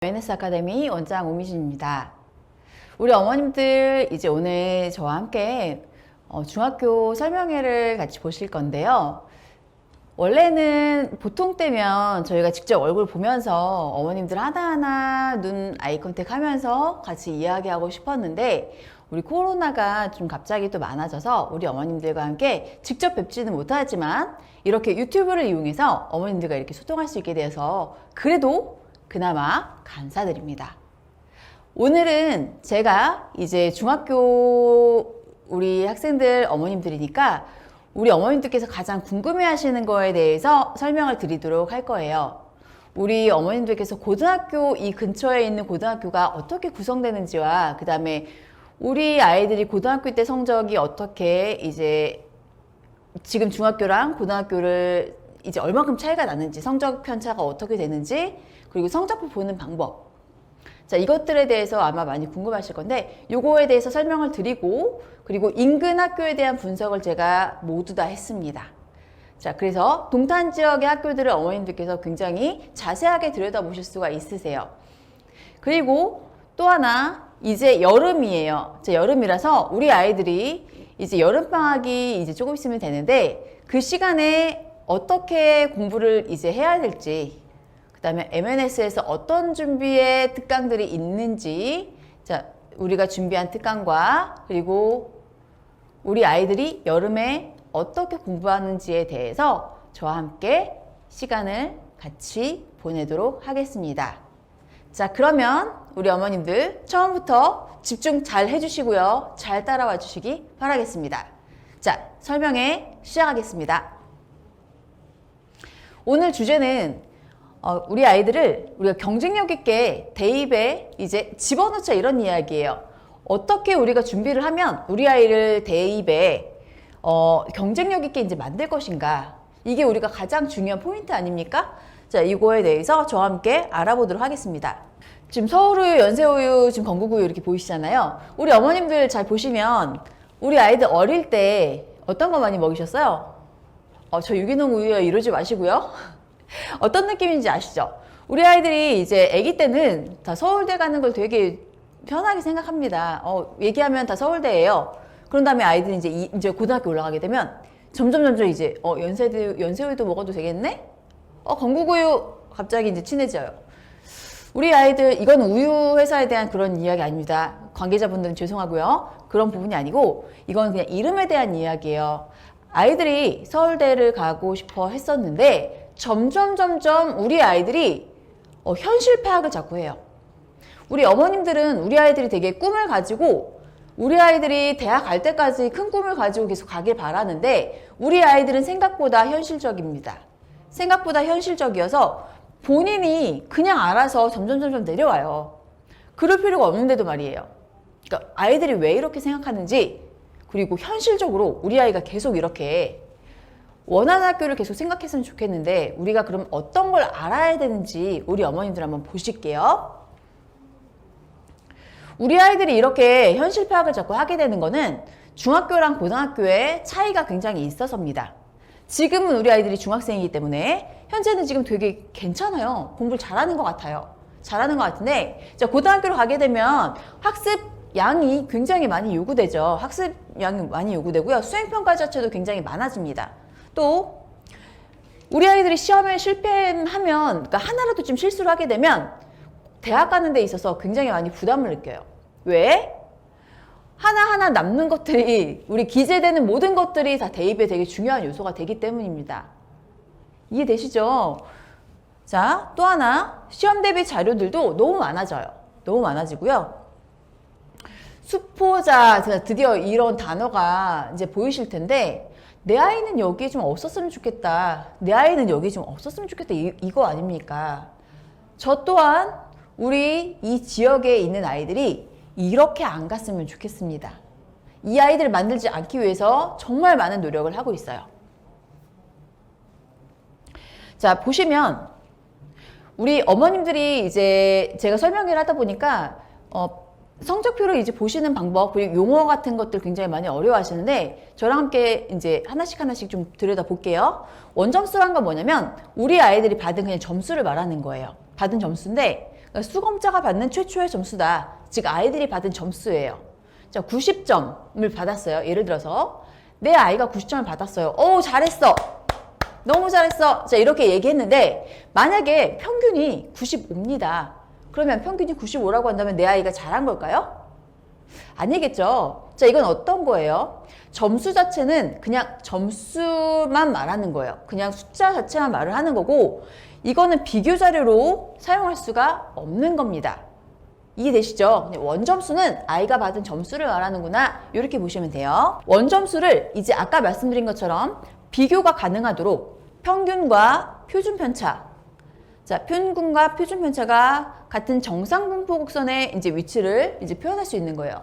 NS 아카데미 원장 오미진입니다. 우리 어머님들 이제 오늘 저와 함께 중학교 설명회를 같이 보실 건데요. 원래는 보통 때면 저희가 직접 얼굴 보면서 어머님들 하나하나 눈 아이 컨택 하면서 같이 이야기하고 싶었는데 우리 코로나가 좀 갑자기 또 많아져서 우리 어머님들과 함께 직접 뵙지는 못하지만 이렇게 유튜브를 이용해서 어머님들과 이렇게 소통할 수 있게 되어서 그래도 그나마 감사드립니다. 오늘은 제가 이제 중학교 우리 학생들 어머님들이니까 우리 어머님들께서 가장 궁금해 하시는 거에 대해서 설명을 드리도록 할 거예요. 우리 어머님들께서 고등학교 이 근처에 있는 고등학교가 어떻게 구성되는지와 그 다음에 우리 아이들이 고등학교 때 성적이 어떻게 이제 지금 중학교랑 고등학교를 이제 얼마큼 차이가 나는지 성적 편차가 어떻게 되는지 그리고 성적표 보는 방법 자 이것들에 대해서 아마 많이 궁금하실 건데 요거에 대해서 설명을 드리고 그리고 인근 학교에 대한 분석을 제가 모두 다 했습니다. 자 그래서 동탄 지역의 학교들을 어머님들께서 굉장히 자세하게 들여다보실 수가 있으세요. 그리고 또 하나 이제 여름이에요. 이제 여름이라서 우리 아이들이 이제 여름방학이 이제 조금 있으면 되는데 그 시간에 어떻게 공부를 이제 해야 될지 그 다음에 MNS에서 어떤 준비의 특강들이 있는지 자 우리가 준비한 특강과 그리고 우리 아이들이 여름에 어떻게 공부하는지에 대해서 저와 함께 시간을 같이 보내도록 하겠습니다. 자 그러면 우리 어머님들 처음부터 집중 잘 해주시고요. 잘 따라와 주시기 바라겠습니다. 자 설명회 시작하겠습니다. 오늘 주제는 우리 아이들을 우리가 경쟁력 있게 대입에 이제 집어넣자 이런 이야기예요. 어떻게 우리가 준비를 하면 우리 아이를 대입에 경쟁력 있게 이제 만들 것인가 이게 우리가 가장 중요한 포인트 아닙니까? 자 이거에 대해서 저와 함께 알아보도록 하겠습니다. 지금 서울우유, 연세우유, 지금 건국우유 이렇게 보이시잖아요. 우리 어머님들 잘 보시면 우리 아이들 어릴 때 어떤 거 많이 먹이셨어요? 저 유기농 우유요 이러지 마시고요. 어떤 느낌인지 아시죠? 우리 아이들이 이제 아기 때는 다 서울대 가는 걸 되게 편하게 생각합니다. 얘기하면 다 서울대예요. 그런 다음에 아이들이 이제 고등학교 올라가게 되면 점점 이제 연세우유도 먹어도 되겠네? 건국우유 갑자기 이제 친해져요. 우리 아이들 이건 우유 회사에 대한 그런 이야기 아닙니다. 관계자분들은 죄송하고요. 그런 부분이 아니고 이건 그냥 이름에 대한 이야기예요. 아이들이 서울대를 가고 싶어 했었는데 점점 우리 아이들이 현실 파악을 자꾸 해요. 우리 어머님들은 우리 아이들이 되게 꿈을 가지고 우리 아이들이 대학 갈 때까지 큰 꿈을 가지고 계속 가길 바라는데 우리 아이들은 생각보다 현실적입니다. 생각보다 현실적이어서 본인이 그냥 알아서 점점 내려와요. 그럴 필요가 없는데도 말이에요. 그러니까 아이들이 왜 이렇게 생각하는지 그리고 현실적으로 우리 아이가 계속 이렇게 원하는 학교를 계속 생각했으면 좋겠는데 우리가 그럼 어떤 걸 알아야 되는지 우리 어머님들 한번 보실게요. 우리 아이들이 이렇게 현실 파악을 자꾸 하게 되는 거는 중학교랑 고등학교의 차이가 굉장히 있어서입니다. 지금은 우리 아이들이 중학생이기 때문에 현재는 지금 되게 괜찮아요. 공부를 잘하는 것 같아요. 잘하는 것 같은데 자, 고등학교로 가게 되면 학습 양이 굉장히 많이 요구되죠. 학습 양이 많이 요구되고요. 수행평가 자체도 굉장히 많아집니다. 또 우리 아이들이 시험에 실패하면 그러니까 하나라도 좀 실수를 하게 되면 대학 가는 데 있어서 굉장히 많이 부담을 느껴요. 왜? 하나하나 남는 것들이 우리 기재되는 모든 것들이 다 대입에 되게 중요한 요소가 되기 때문입니다. 이해되시죠? 자, 또 하나 시험 대비 자료들도 너무 많아져요. 너무 많아지고요. 수포자 드디어 이런 단어가 이제 보이실 텐데 내 아이는 여기에 좀 없었으면 좋겠다. 내 아이는 여기에 좀 없었으면 좋겠다. 이거 아닙니까? 저 또한 우리 이 지역에 있는 아이들이 이렇게 안 갔으면 좋겠습니다. 이 아이들을 만들지 않기 위해서 정말 많은 노력을 하고 있어요. 자, 보시면 우리 어머님들이 이제 제가 설명을 하다 보니까 성적표를 이제 보시는 방법 그리고 용어 같은 것들 굉장히 많이 어려워하시는데 저랑 함께 이제 하나씩 좀 들여다 볼게요. 원점수란 건 뭐냐면 우리 아이들이 받은 그냥 점수를 말하는 거예요. 받은 점수인데 그러니까 수검자가 받는 최초의 점수다. 즉 아이들이 받은 점수예요. 자, 90점을 받았어요. 예를 들어서 내 아이가 90점을 받았어요. 오, 잘했어. 너무 잘했어. 자, 이렇게 얘기했는데 만약에 평균이 95입니다. 그러면 평균이 95라고 한다면 내 아이가 잘한 걸까요? 아니겠죠. 자, 이건 어떤 거예요? 점수 자체는 그냥 점수만 말하는 거예요. 그냥 숫자 자체만 말을 하는 거고 이거는 비교 자료로 사용할 수가 없는 겁니다. 이해되시죠? 원점수는 아이가 받은 점수를 말하는구나 이렇게 보시면 돼요. 원점수를 이제 아까 말씀드린 것처럼 비교가 가능하도록 평균과 표준편차, 자, 평균과 표준편차가 같은 정상분포 곡선의 이제 위치를 이제 표현할 수 있는 거예요.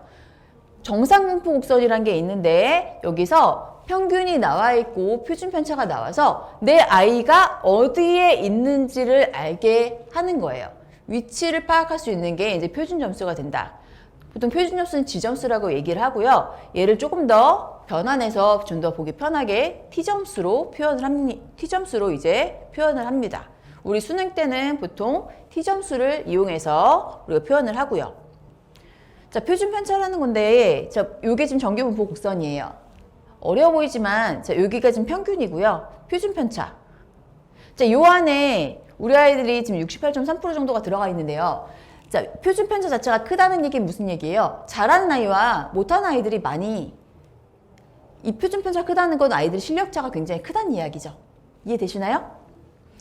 정상분포 곡선이란 게 있는데 여기서 평균이 나와 있고 표준편차가 나와서 내 아이가 어디에 있는지를 알게 하는 거예요. 위치를 파악할 수 있는 게 이제 표준점수가 된다. 보통 표준점수는 지점수라고 얘기를 하고요. 얘를 조금 더 변환해서 좀 더 보기 편하게 T점수로 T점수로 이제 표현을 합니다. 우리 수능 때는 보통 T점수를 이용해서 우리가 표현을 하고요. 자, 표준편차라는 건데, 자, 요게 지금 정규분포 곡선이에요. 어려워 보이지만, 자, 여기가 지금 평균이고요. 표준편차. 자, 요 안에 우리 아이들이 지금 68.3% 정도가 들어가 있는데요. 자, 표준편차 자체가 크다는 얘기는 무슨 얘기예요? 잘하는 아이와 못하는 아이들이 많이, 이 표준편차가 크다는 건 아이들 실력차가 굉장히 크다는 이야기죠. 이해되시나요?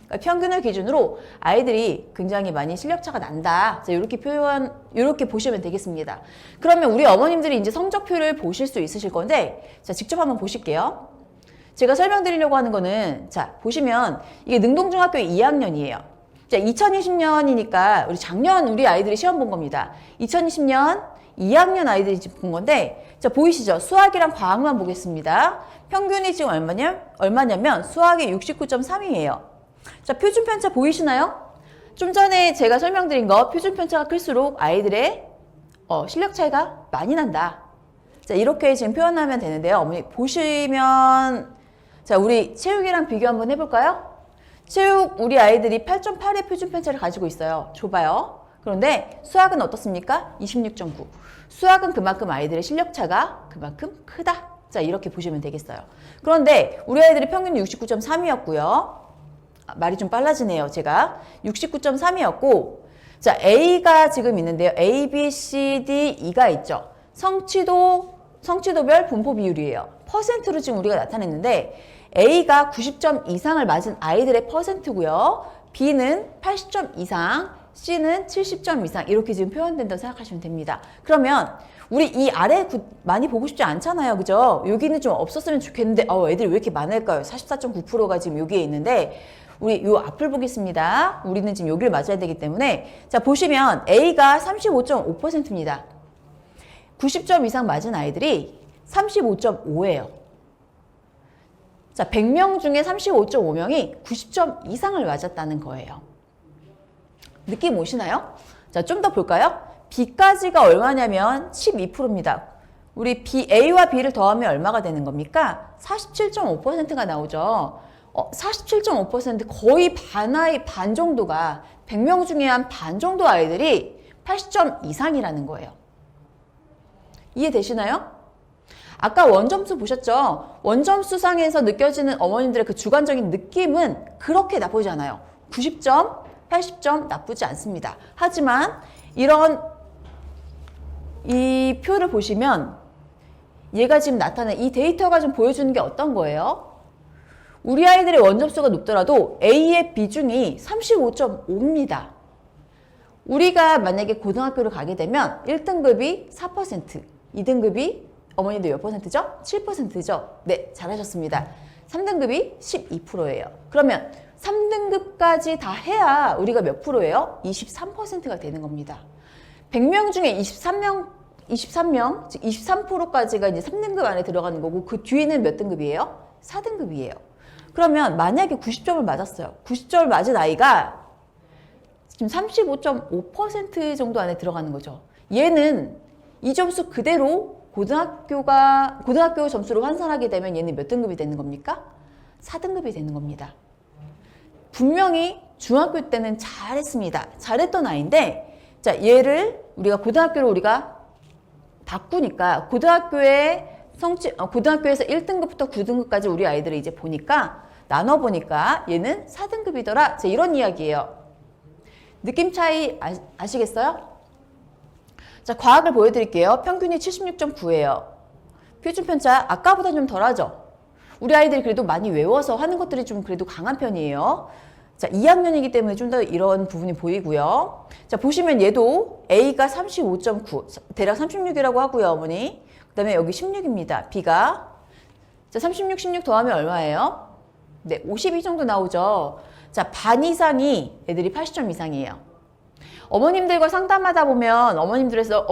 그러니까 평균을 기준으로 아이들이 굉장히 많이 실력차가 난다. 자, 이렇게 보시면 되겠습니다. 그러면 우리 어머님들이 이제 성적표를 보실 수 있으실 건데, 자, 직접 한번 보실게요. 제가 설명드리려고 하는 거는, 자, 보시면 이게 능동중학교 2학년이에요. 자, 2020년이니까 작년 우리 아이들이 시험 본 겁니다. 2020년 2학년 아이들이 지금 본 건데, 자, 보이시죠? 수학이랑 과학만 보겠습니다. 평균이 지금 얼마냐면 수학이 69.3이에요. 자, 표준편차 보이시나요? 좀 전에 제가 설명드린 거 표준편차가 클수록 아이들의 실력 차이가 많이 난다. 자, 이렇게 지금 표현하면 되는데요. 어머니 보시면, 자, 우리 체육이랑 비교 한번 해볼까요? 체육 우리 아이들이 8.8의 표준편차를 가지고 있어요. 좁아요. 그런데 수학은 어떻습니까? 26.9. 수학은 그만큼 아이들의 실력 차가 그만큼 크다. 자, 이렇게 보시면 되겠어요. 그런데 우리 아이들이 평균이 69.3이었고요. 말이 좀 빨라지네요. 제가 69.3이었고, 자, A가 지금 있는데요. A, B, C, D, E가 있죠. 성취도별 분포 비율이에요. 퍼센트로 지금 우리가 나타냈는데 A가 90점 이상을 맞은 아이들의 퍼센트고요. B는 80점 이상, C는 70점 이상 이렇게 지금 표현된다고 생각하시면 됩니다. 그러면 우리 이 아래 많이 보고 싶지 않잖아요. 그죠? 여기는 좀 없었으면 좋겠는데 애들이 왜 이렇게 많을까요? 44.9%가 지금 여기에 있는데 우리 요 앞을 보겠습니다. 우리는 지금 여기를 맞아야 되기 때문에 자, 보시면 A가 35.5%입니다. 90점 이상 맞은 아이들이 35.5예요. 자, 100명 중에 35.5명이 90점 이상을 맞았다는 거예요. 느낌 오시나요? 자, 좀 더 볼까요? B까지가 얼마냐면 12%입니다. 우리 A와 B를 더하면 얼마가 되는 겁니까? 47.5%가 나오죠. 47.5% 거의 반 정도가 100명 중에 한 반 정도 아이들이 80점 이상이라는 거예요. 이해되시나요? 아까 원점수 보셨죠? 원점수상에서 느껴지는 어머님들의 그 주관적인 느낌은 그렇게 나쁘지 않아요. 90점, 80점 나쁘지 않습니다. 하지만 이 표를 보시면 얘가 지금 나타낸 이 데이터가 좀 보여주는 게 어떤 거예요? 우리 아이들의 원점수가 높더라도 A의 비중이 35.5입니다. 우리가 만약에 고등학교를 가게 되면 1등급이 4%, 2등급이 어머니들 몇 %죠? 7%죠? 네, 잘하셨습니다. 3등급이 12%예요. 그러면 3등급까지 다 해야 우리가 몇 %예요? 23%가 되는 겁니다. 100명 중에 23명, 즉 23%까지가 이제 3등급 안에 들어가는 거고 그 뒤에는 몇 등급이에요? 4등급이에요. 그러면 만약에 90점을 맞았어요. 90점을 맞은 아이가 지금 35.5% 정도 안에 들어가는 거죠. 얘는 이 점수 그대로 고등학교 점수로 환산하게 되면 얘는 몇 등급이 되는 겁니까? 4등급이 되는 겁니다. 분명히 중학교 때는 잘했습니다. 잘했던 아이인데, 자, 얘를 우리가 고등학교로 우리가 바꾸니까 고등학교에서 1등급부터 9등급까지 우리 아이들을 이제 보니까 나눠보니까 얘는 4등급이더라. 자, 이런 이야기예요. 느낌 차이 아시겠어요? 자, 과학을 보여드릴게요. 평균이 76.9예요. 표준 편차 아까보다 좀 덜하죠? 우리 아이들이 그래도 많이 외워서 하는 것들이 좀 그래도 강한 편이에요. 자, 2학년이기 때문에 좀 더 이런 부분이 보이고요. 자, 보시면 얘도 A가 35.9, 대략 36이라고 하고요, 어머니. 그 다음에 여기 16입니다. B가. 자, 36, 16 더하면 얼마예요? 네, 52 정도 나오죠. 자, 반 이상이 애들이 80점 이상이에요. 어머님들과 상담하다 보면 어머님들께서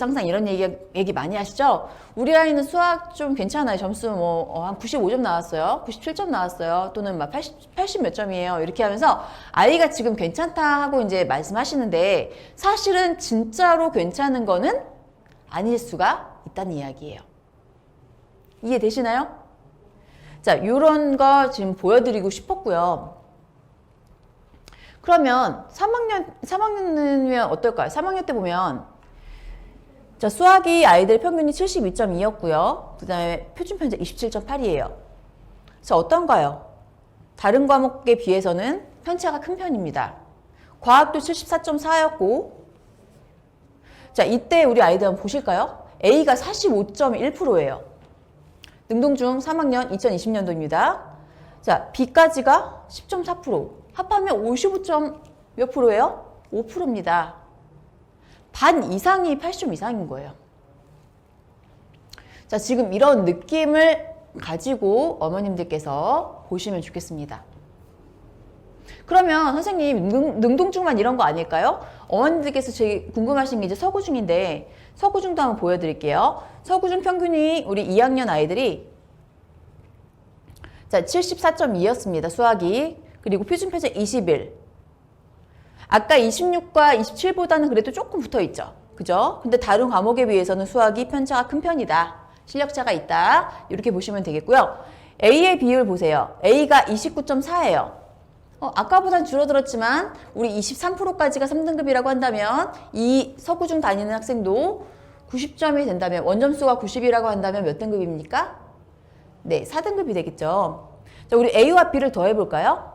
항상 이런 얘기 많이 하시죠? 우리 아이는 수학 좀 괜찮아요. 점수 한 95점 나왔어요. 97점 나왔어요. 또는 막 80 몇 점이에요. 이렇게 하면서 아이가 지금 괜찮다 하고 이제 말씀하시는데 사실은 진짜로 괜찮은 거는 아닐 수가 있다는 이야기예요. 이해되시나요? 자, 요런 거 지금 보여드리고 싶었고요. 그러면 3학년이면 어떨까요? 3학년 때 보면 자, 수학이 아이들 평균이 72.2였고요. 그 다음에 표준 편차 27.8이에요. 자, 어떤가요? 다른 과목에 비해서는 편차가 큰 편입니다. 과학도 74.4였고 자, 이때 우리 아이들 한번 보실까요? A가 45.1%예요. 능동중 3학년 2020년도입니다. 자, B까지가 10.4%. 합하면 55점 몇 프로예요? 5%입니다. 반 이상이 80점 이상인 거예요. 자, 지금 이런 느낌을 가지고 어머님들께서 보시면 좋겠습니다. 그러면 선생님 능동중만 이런 거 아닐까요? 어머님들께서 제일 궁금하신 게 이제 서구중인데 서구중도 한번 보여드릴게요. 서구중 평균이 우리 2학년 아이들이 자 74.2였습니다. 수학이. 그리고 표준 편차 21. 아까 26과 27보다는 그래도 조금 붙어 있죠. 그죠? 근데 다른 과목에 비해서는 수학이 편차가 큰 편이다. 실력차가 있다. 이렇게 보시면 되겠고요. A의 비율 보세요. A가 29.4예요. 아까보단 줄어들었지만 우리 23%까지가 3등급이라고 한다면 이 서구중 다니는 학생도 90점이 된다면 원점수가 90이라고 한다면 몇 등급입니까? 네, 4등급이 되겠죠. 자, 우리 A와 B를 더해볼까요?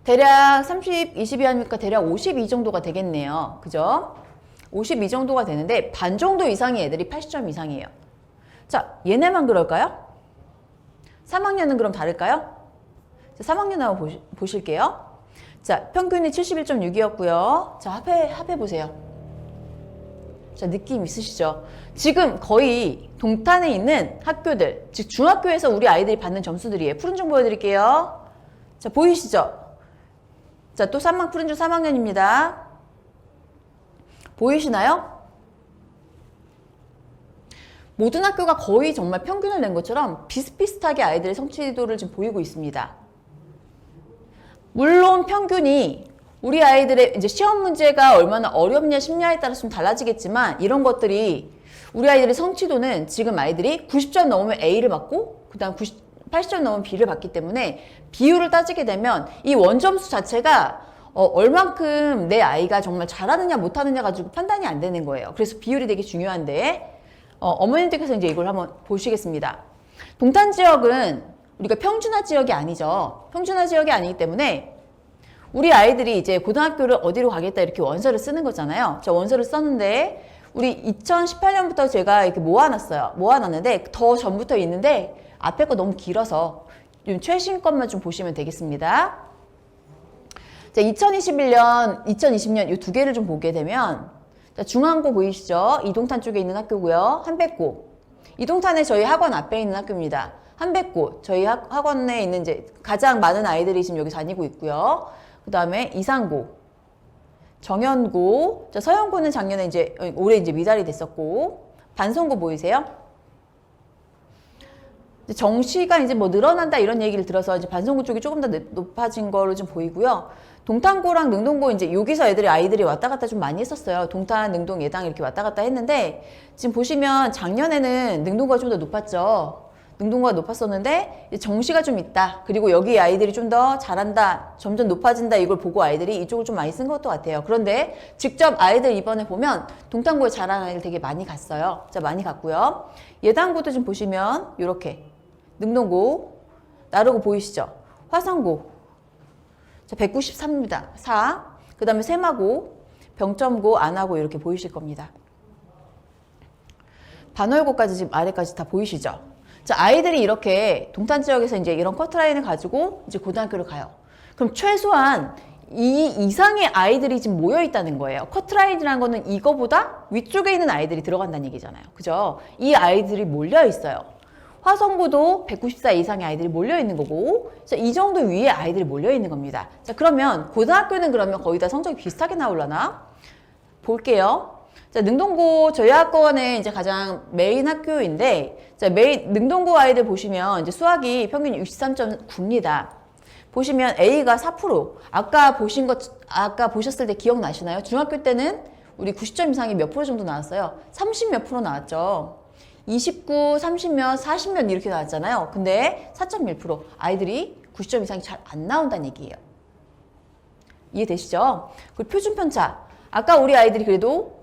대략 30, 20이 하니까 대략 52 정도가 되겠네요. 그죠? 52 정도가 되는데 반 정도 이상의 애들이 80점 이상이에요. 자, 얘네만 그럴까요? 3학년은 그럼 다를까요? 자, 3학년 한번 보실게요. 자, 평균이 71.6이었고요. 자, 합해보세요. 자, 느낌 있으시죠? 지금 거의 동탄에 있는 학교들, 즉 중학교에서 우리 아이들이 받는 점수들이에요. 푸른 중 보여드릴게요. 자, 보이시죠? 자, 또 푸른 중 3학년입니다. 보이시나요? 모든 학교가 거의 정말 평균을 낸 것처럼 비슷비슷하게 아이들의 성취도를 지금 보이고 있습니다. 물론 평균이 우리 아이들의 이제 시험 문제가 얼마나 어렵냐 쉽냐에 따라서 좀 달라지겠지만 이런 것들이 우리 아이들의 성취도는 지금 아이들이 90점 넘으면 A를 받고 그 다음 80점 넘으면 B를 받기 때문에 비율을 따지게 되면 이 원점수 자체가 얼만큼 내 아이가 정말 잘하느냐 못하느냐 가지고 판단이 안 되는 거예요. 그래서 비율이 되게 중요한데 어머님들께서 이제 이걸 한번 보시겠습니다. 동탄 지역은 우리가 평준화 지역이 아니죠. 평준화 지역이 아니기 때문에 우리 아이들이 이제 고등학교를 어디로 가겠다 이렇게 원서를 쓰는 거잖아요. 저 원서를 썼는데 우리 2018년부터 제가 이렇게 모아놨어요. 모아놨는데 더 전부터 있는데 앞에 거 너무 길어서 최신 것만 좀 보시면 되겠습니다. 자, 2021년, 2020년 이 두 개를 좀 보게 되면 자, 중앙고 보이시죠? 이동탄 쪽에 있는 학교고요. 한백고. 이동탄에 저희 학원 앞에 있는 학교입니다. 한백고. 저희 학원에 있는 이제 가장 많은 아이들이 지금 여기 다니고 있고요. 그 다음에 이상고, 정연고, 자, 서연고는 작년에 올해 미달이 됐었고, 반송고 보이세요? 정시가 이제 뭐 늘어난다 이런 얘기를 들어서 이제 반송고 쪽이 조금 더 높아진 거로 좀 보이고요. 동탄고랑 능동고 이제 여기서 아이들이 왔다 갔다 좀 많이 했었어요. 동탄, 능동, 예당 이렇게 왔다 갔다 했는데 지금 보시면 작년에는 능동고가 좀 더 높았죠. 능동고가 높았었는데 이제 정시가 좀 있다. 그리고 여기 아이들이 좀 더 잘한다. 점점 높아진다. 이걸 보고 아이들이 이쪽을 좀 많이 쓴 것도 같아요. 그런데 직접 아이들 이번에 보면 동탄고에 잘하는 아이들 되게 많이 갔어요. 자, 많이 갔고요. 예당고도 좀 보시면 이렇게 능동고, 나르고 보이시죠? 화성고. 자, 193입니다. 4. 그 다음에 세마고, 병점고, 안하고 이렇게 보이실 겁니다. 반월고까지 지금 아래까지 다 보이시죠? 자, 아이들이 이렇게 동탄 지역에서 이제 이런 커트라인을 가지고 이제 고등학교를 가요. 그럼 최소한 이 이상의 아이들이 지금 모여 있다는 거예요. 커트라인이라는 거는 이거보다 위쪽에 있는 아이들이 들어간다는 얘기잖아요. 그죠? 이 아이들이 몰려 있어요. 화성고도 194 이상의 아이들이 몰려 있는 거고, 자, 이 정도 위에 아이들이 몰려 있는 겁니다. 자, 그러면 고등학교는 그러면 거의 다 성적이 비슷하게 나오려나? 볼게요. 자, 능동고 저희 학원의 이제 가장 메인 학교인데, 자, 능동고 아이들 보시면 이제 수학이 평균 63.9입니다. 보시면 A가 4%. 아까 보셨을 때 기억나시나요? 중학교 때는 우리 90점 이상이 몇 프로 정도 나왔어요? 30 몇 프로 나왔죠. 29, 30몇, 40몇 이렇게 나왔잖아요. 근데 4.1% 아이들이 90점 이상이 잘 안 나온다는 얘기예요. 이해되시죠? 그리고 표준편차. 아까 우리 아이들이 그래도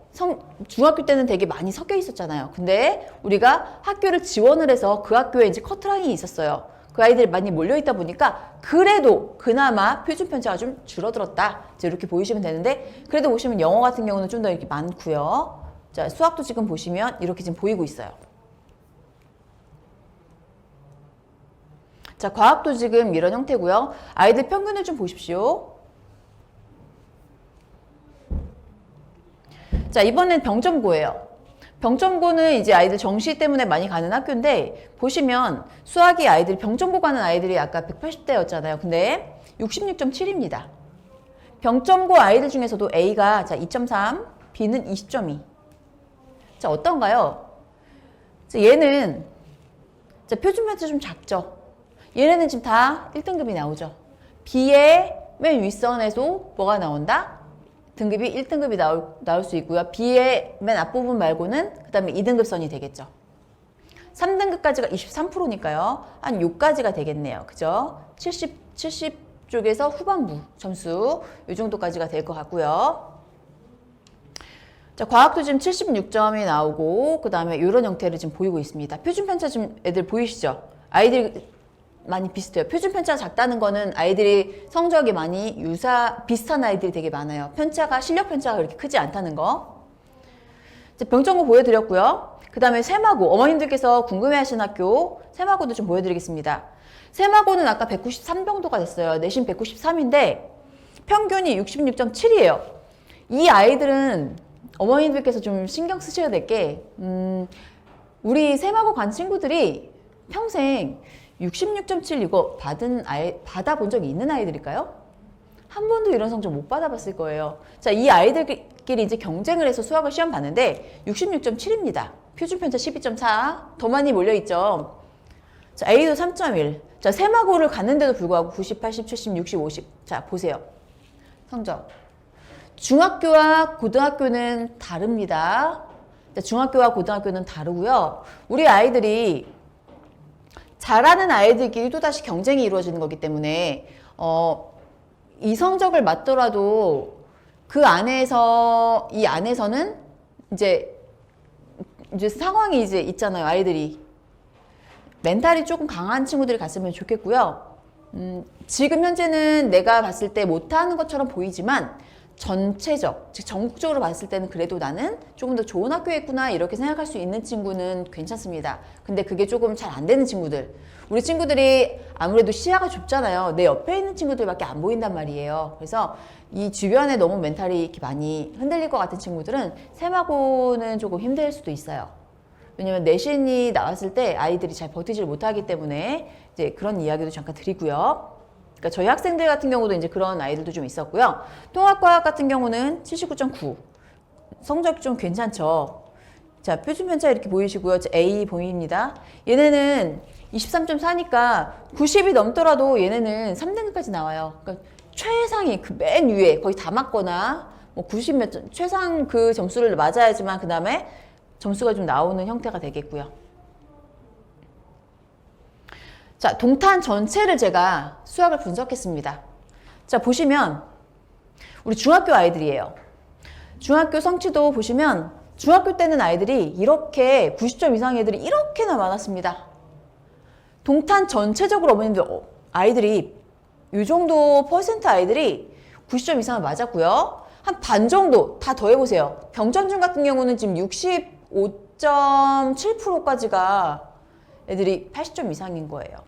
중학교 때는 되게 많이 섞여 있었잖아요. 근데 우리가 학교를 지원을 해서 그 학교에 이제 커트라인이 있었어요. 그 아이들이 많이 몰려있다 보니까 그래도 그나마 표준편차가 좀 줄어들었다. 이제 이렇게 보이시면 되는데, 그래도 보시면 영어 같은 경우는 좀 더 이렇게 많고요. 자, 수학도 지금 보시면 이렇게 지금 보이고 있어요. 자, 과학도 지금 이런 형태고요. 아이들 평균을 좀 보십시오. 자, 이번엔 병점고예요. 병점고는 이제 아이들 정시 때문에 많이 가는 학교인데, 보시면 수학이 아이들이 병점고 가는 아이들이 아까 180대였잖아요. 근데 66.7입니다. 병점고 아이들 중에서도 A가 자 2.3, B는 20.2. 자, 어떤가요? 자, 얘는 자, 표준편차 좀 작죠. 얘네는 지금 다 1등급이 나오죠. B의 맨 윗선에도 뭐가 나온다? 등급이 1등급이 나올 수 있고요. B의 맨 앞부분 말고는 그 다음에 2등급선이 되겠죠. 3등급까지가 23%니까요. 한 6까지가 되겠네요. 그죠? 70 쪽에서 후반부 점수 이 정도까지가 될 것 같고요. 자, 과학도 지금 76점이 나오고 그 다음에 이런 형태를 지금 보이고 있습니다. 표준편차 지금 애들 보이시죠? 아이들이 많이 비슷해요. 표준편차가 작다는 거는 아이들이 성적이 많이 비슷한 아이들이 되게 많아요. 실력 편차가 그렇게 크지 않다는 거. 자, 병점고 보여드렸고요. 그 다음에 세마고, 어머님들께서 궁금해하시는 학교 세마고도 좀 보여드리겠습니다. 세마고는 아까 193병도가 됐어요. 내신 193인데 평균이 66.7이에요. 이 아이들은 어머님들께서 좀 신경 쓰셔야 될 게, 우리 세마고 간 친구들이 평생 66.7 이거 받아본 적이 있는 아이들일까요? 한 번도 이런 성적 못 받아봤을 거예요. 자, 이 아이들끼리 이제 경쟁을 해서 수학을 시험 봤는데 66.7입니다. 표준편차 12.4. 더 많이 몰려있죠. 자, A도 3.1. 자, 세마고를 갔는데도 불구하고 90, 80, 70, 60, 50. 자, 보세요. 성적. 중학교와 고등학교는 다릅니다. 자, 중학교와 고등학교는 다르고요. 우리 아이들이 잘하는 아이들끼리 또다시 경쟁이 이루어지는 거기 때문에 이 성적을 맞더라도 이 안에서는 이제 상황이 이제 있잖아요. 아이들이 멘탈이 조금 강한 친구들이 갔으면 좋겠고요. 지금 현재는 내가 봤을 때 못하는 것처럼 보이지만 전체적, 즉 전국적으로 봤을 때는 그래도 나는 조금 더 좋은 학교에 있구나 이렇게 생각할 수 있는 친구는 괜찮습니다. 근데 그게 조금 잘 안 되는 친구들, 우리 친구들이 아무래도 시야가 좁잖아요. 내 옆에 있는 친구들밖에 안 보인단 말이에요. 그래서 이 주변에 너무 멘탈이 이렇게 많이 흔들릴 것 같은 친구들은 세마고는 조금 힘들 수도 있어요. 왜냐면 내신이 나왔을 때 아이들이 잘 버티질 못하기 때문에 이제 그런 이야기도 잠깐 드리고요. 그러니까 저희 학생들 같은 경우도 이제 그런 아이들도 좀 있었고요. 통합과학 같은 경우는 79.9. 성적이 좀 괜찮죠. 자, 표준편차 이렇게 보이시고요. A 보입니다. 얘네는 23.4니까 90이 넘더라도 얘네는 3등급까지 나와요. 그러니까 최상위 그 맨 위에 거의 다 맞거나 뭐 90 몇 점, 최상 그 점수를 맞아야지만 그 다음에 점수가 좀 나오는 형태가 되겠고요. 자, 동탄 전체를 제가 수학을 분석했습니다. 자, 보시면 우리 중학교 아이들이에요. 중학교 성취도 보시면 중학교 때는 아이들이 이렇게 90점 이상 애들이 이렇게나 많았습니다. 동탄 전체적으로 어머님들 아이들이 이 정도 퍼센트 아이들이 90점 이상을 맞았고요. 한 반 정도 다 더해보세요. 병천중 같은 경우는 지금 65.7%까지가 애들이 80점 이상인 거예요.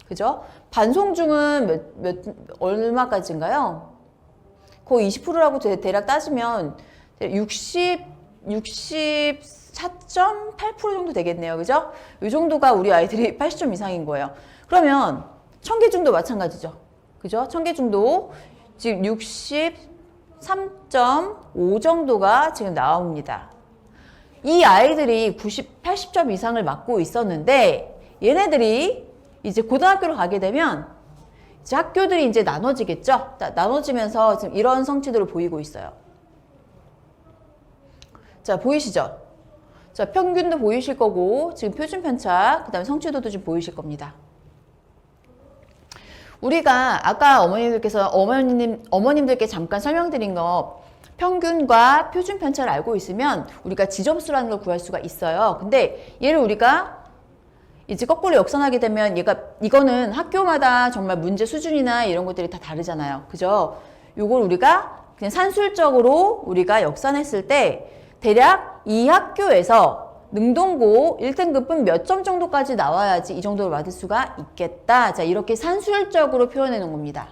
그죠? 반송중은 얼마까지인가요? 거의 20%라고 대략 따지면 64.8% 정도 되겠네요. 그죠? 이 정도가 우리 아이들이 80점 이상인 거예요. 그러면 청계중도 마찬가지죠. 그죠? 청계중도 지금 63.5 정도가 지금 나옵니다. 이 아이들이 80점 이상을 맞고 있었는데 얘네들이 이제 고등학교로 가게 되면 이제 학교들이 이제 나눠지겠죠? 나눠지면서 지금 이런 성취도를 보이고 있어요. 자, 보이시죠? 자, 평균도 보이실 거고 지금 표준 편차, 그 다음에 성취도도 좀 보이실 겁니다. 우리가 아까 어머님들께 잠깐 설명드린 거 평균과 표준 편차를 알고 있으면 우리가 지점수라는 걸 구할 수가 있어요. 근데 얘를 우리가 이제 거꾸로 역산하게 되면 이거는 학교마다 정말 문제 수준이나 이런 것들이 다 다르잖아요. 그죠? 요걸 우리가 그냥 산술적으로 우리가 역산했을 때 대략 이 학교에서 능동고 1등급은 몇 점 정도까지 나와야지 이 정도를 받을 수가 있겠다. 자, 이렇게 산술적으로 표현해 놓은 겁니다.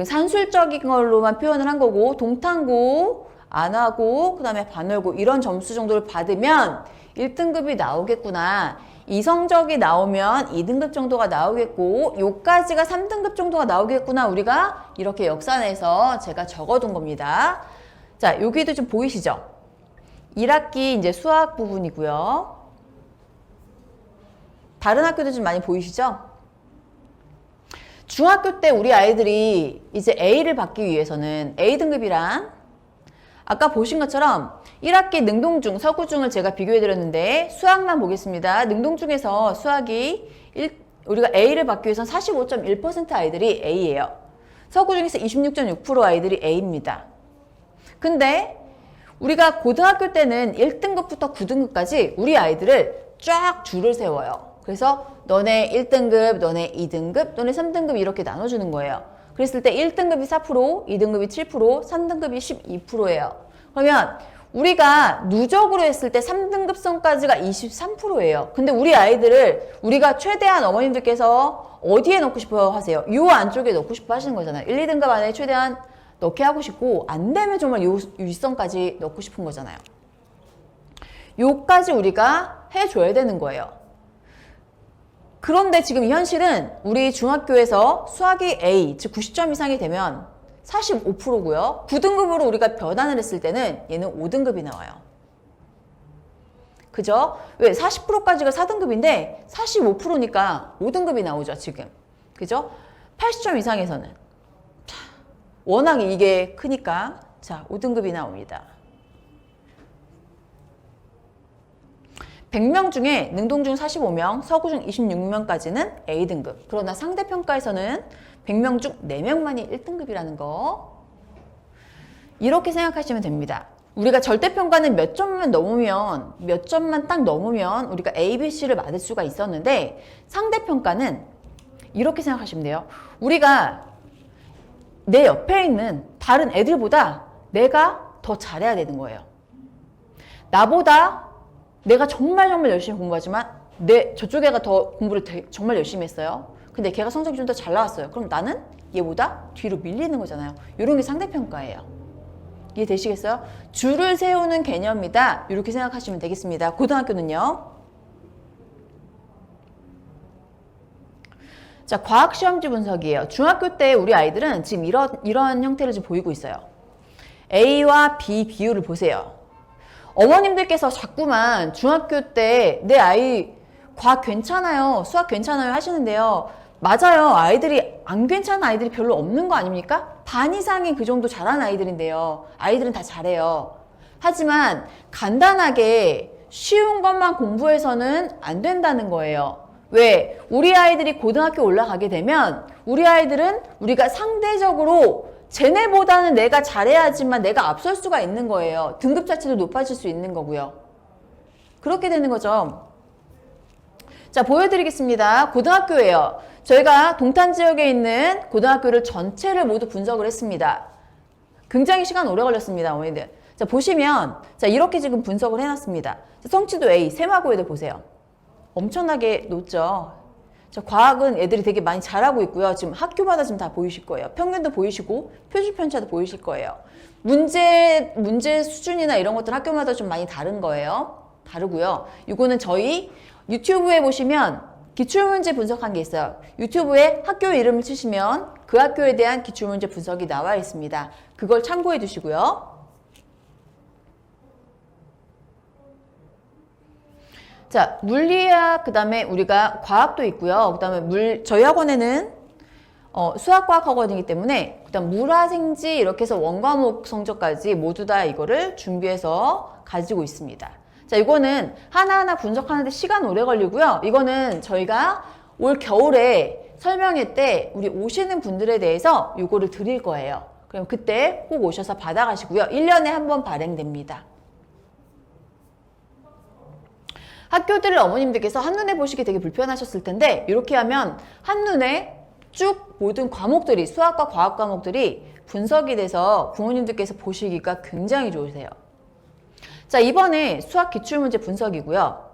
산술적인 걸로만 표현을 한 거고 동탄고, 안화고, 그 다음에 반월고 이런 점수 정도를 받으면 1등급이 나오겠구나. 이 성적이 나오면 2등급 정도가 나오겠고 요까지가 3등급 정도가 나오겠구나. 우리가 이렇게 역산해서 제가 적어둔 겁니다. 자, 여기도 좀 보이시죠? 1학기 이제 수학 부분이고요. 다른 학교도 좀 많이 보이시죠? 중학교 때 우리 아이들이 이제 A를 받기 위해서는 A등급이란 아까 보신 것처럼 1학기 능동중, 서구중을 제가 비교해드렸는데 수학만 보겠습니다. 능동중에서 수학이 우리가 A를 받기 위해서는 45.1% 아이들이 A예요. 서구중에서 26.6% 아이들이 A입니다. 근데 우리가 고등학교 때는 1등급부터 9등급까지 우리 아이들을 쫙 줄을 세워요. 그래서 너네 1등급, 너네 2등급, 너네 3등급 이렇게 나눠주는 거예요. 그랬을 때 1등급이 4%, 2등급이 7%, 3등급이 12%예요. 그러면 우리가 누적으로 했을 때 3등급선까지가 23%예요. 근데 우리 아이들을 우리가 최대한 어머님들께서 어디에 넣고 싶어 하세요? 요 안쪽에 넣고 싶어 하시는 거잖아요. 1, 2등급 안에 최대한 넣게 하고 싶고 안 되면 정말 요 윗선까지 넣고 싶은 거잖아요. 요까지 우리가 해줘야 되는 거예요. 그런데 지금 이 현실은 우리 중학교에서 수학이 A, 즉 90점 이상이 되면 45%고요. 9등급으로 우리가 변환을 했을 때는 얘는 5등급이 나와요. 그죠? 왜? 40%까지가 4등급인데 45%니까 5등급이 나오죠, 지금. 그죠? 80점 이상에서는. 자, 워낙 이게 크니까 자, 5등급이 나옵니다. 100명 중에 능동중 45명, 서구중 26명까지는 A등급. 그러나 상대평가에서는 100명 중 4명만이 1등급이라는 거. 이렇게 생각하시면 됩니다. 우리가 절대평가는 몇 점만 넘으면, 몇 점만 딱 넘으면 우리가 A, B, C를 받을 수가 있었는데 상대평가는 이렇게 생각하시면 돼요. 우리가 내 옆에 있는 다른 애들보다 내가 더 잘해야 되는 거예요. 나보다 내가 정말 열심히 공부하지만 저쪽 애가 더 공부를 정말 열심히 했어요. 근데 걔가 성적이 좀 더 잘 나왔어요. 그럼 나는 얘보다 뒤로 밀리는 거잖아요. 이런 게 상대평가예요. 이해되시겠어요? 줄을 세우는 개념이다. 이렇게 생각하시면 되겠습니다. 고등학교는요. 자, 과학시험지 분석이에요. 중학교 때 우리 아이들은 지금 이런 형태를 지금 보이고 있어요. A와 B 비율을 보세요. 어머님들께서 자꾸만 중학교 때 내 아이 과학 괜찮아요, 수학 괜찮아요 하시는데요. 맞아요. 아이들이 안 괜찮은 아이들이 별로 없는 거 아닙니까? 반 이상이 그 정도 잘하는 아이들인데요. 아이들은 다 잘해요. 하지만 간단하게 쉬운 것만 공부해서는 안 된다는 거예요. 왜? 우리 아이들이 고등학교 올라가게 되면 우리 아이들은 우리가 상대적으로 쟤네보다는 내가 잘해야지만 내가 앞설 수가 있는 거예요. 등급 자체도 높아질 수 있는 거고요. 그렇게 되는 거죠. 자, 보여드리겠습니다. 고등학교예요. 저희가 동탄 지역에 있는 고등학교를 전체를 모두 분석을 했습니다. 굉장히 시간 오래 걸렸습니다, 어머니들. 자, 보시면 자, 이렇게 지금 분석을 해놨습니다. 자, 성취도 A, 세마고 애들 보세요. 엄청나게 높죠. 자, 과학은 애들이 되게 많이 잘하고 있고요. 지금 학교마다 지금 다 보이실 거예요. 평균도 보이시고 표준 편차도 보이실 거예요. 문제 수준이나 이런 것들 학교마다 좀 많이 다른 거예요. 다르고요. 이거는 저희 유튜브에 보시면 기출문제 분석한 게 있어요. 유튜브에 학교 이름을 치시면 그 학교에 대한 기출문제 분석이 나와 있습니다. 그걸 참고해 주시고요. 자, 물리학, 그 다음에 우리가 과학도 있고요. 그 다음에 저희 학원에는 수학과학 학원이기 때문에 그 다음 물화생지 이렇게 해서 원과목 성적까지 모두 다 이거를 준비해서 가지고 있습니다. 자, 이거는 하나하나 분석하는데 시간 오래 걸리고요. 이거는 저희가 올 겨울에 설명회 때 우리 오시는 분들에 대해서 이거를 드릴 거예요. 그럼 그때 꼭 오셔서 받아가시고요. 1년에 한 번 발행됩니다. 학교들을 어머님들께서 한눈에 보시기 되게 불편하셨을 텐데 이렇게 하면 한눈에 쭉 모든 과목들이 수학과 과학 과목들이 분석이 돼서 부모님들께서 보시기가 굉장히 좋으세요. 자, 이번에 수학 기출문제 분석이고요.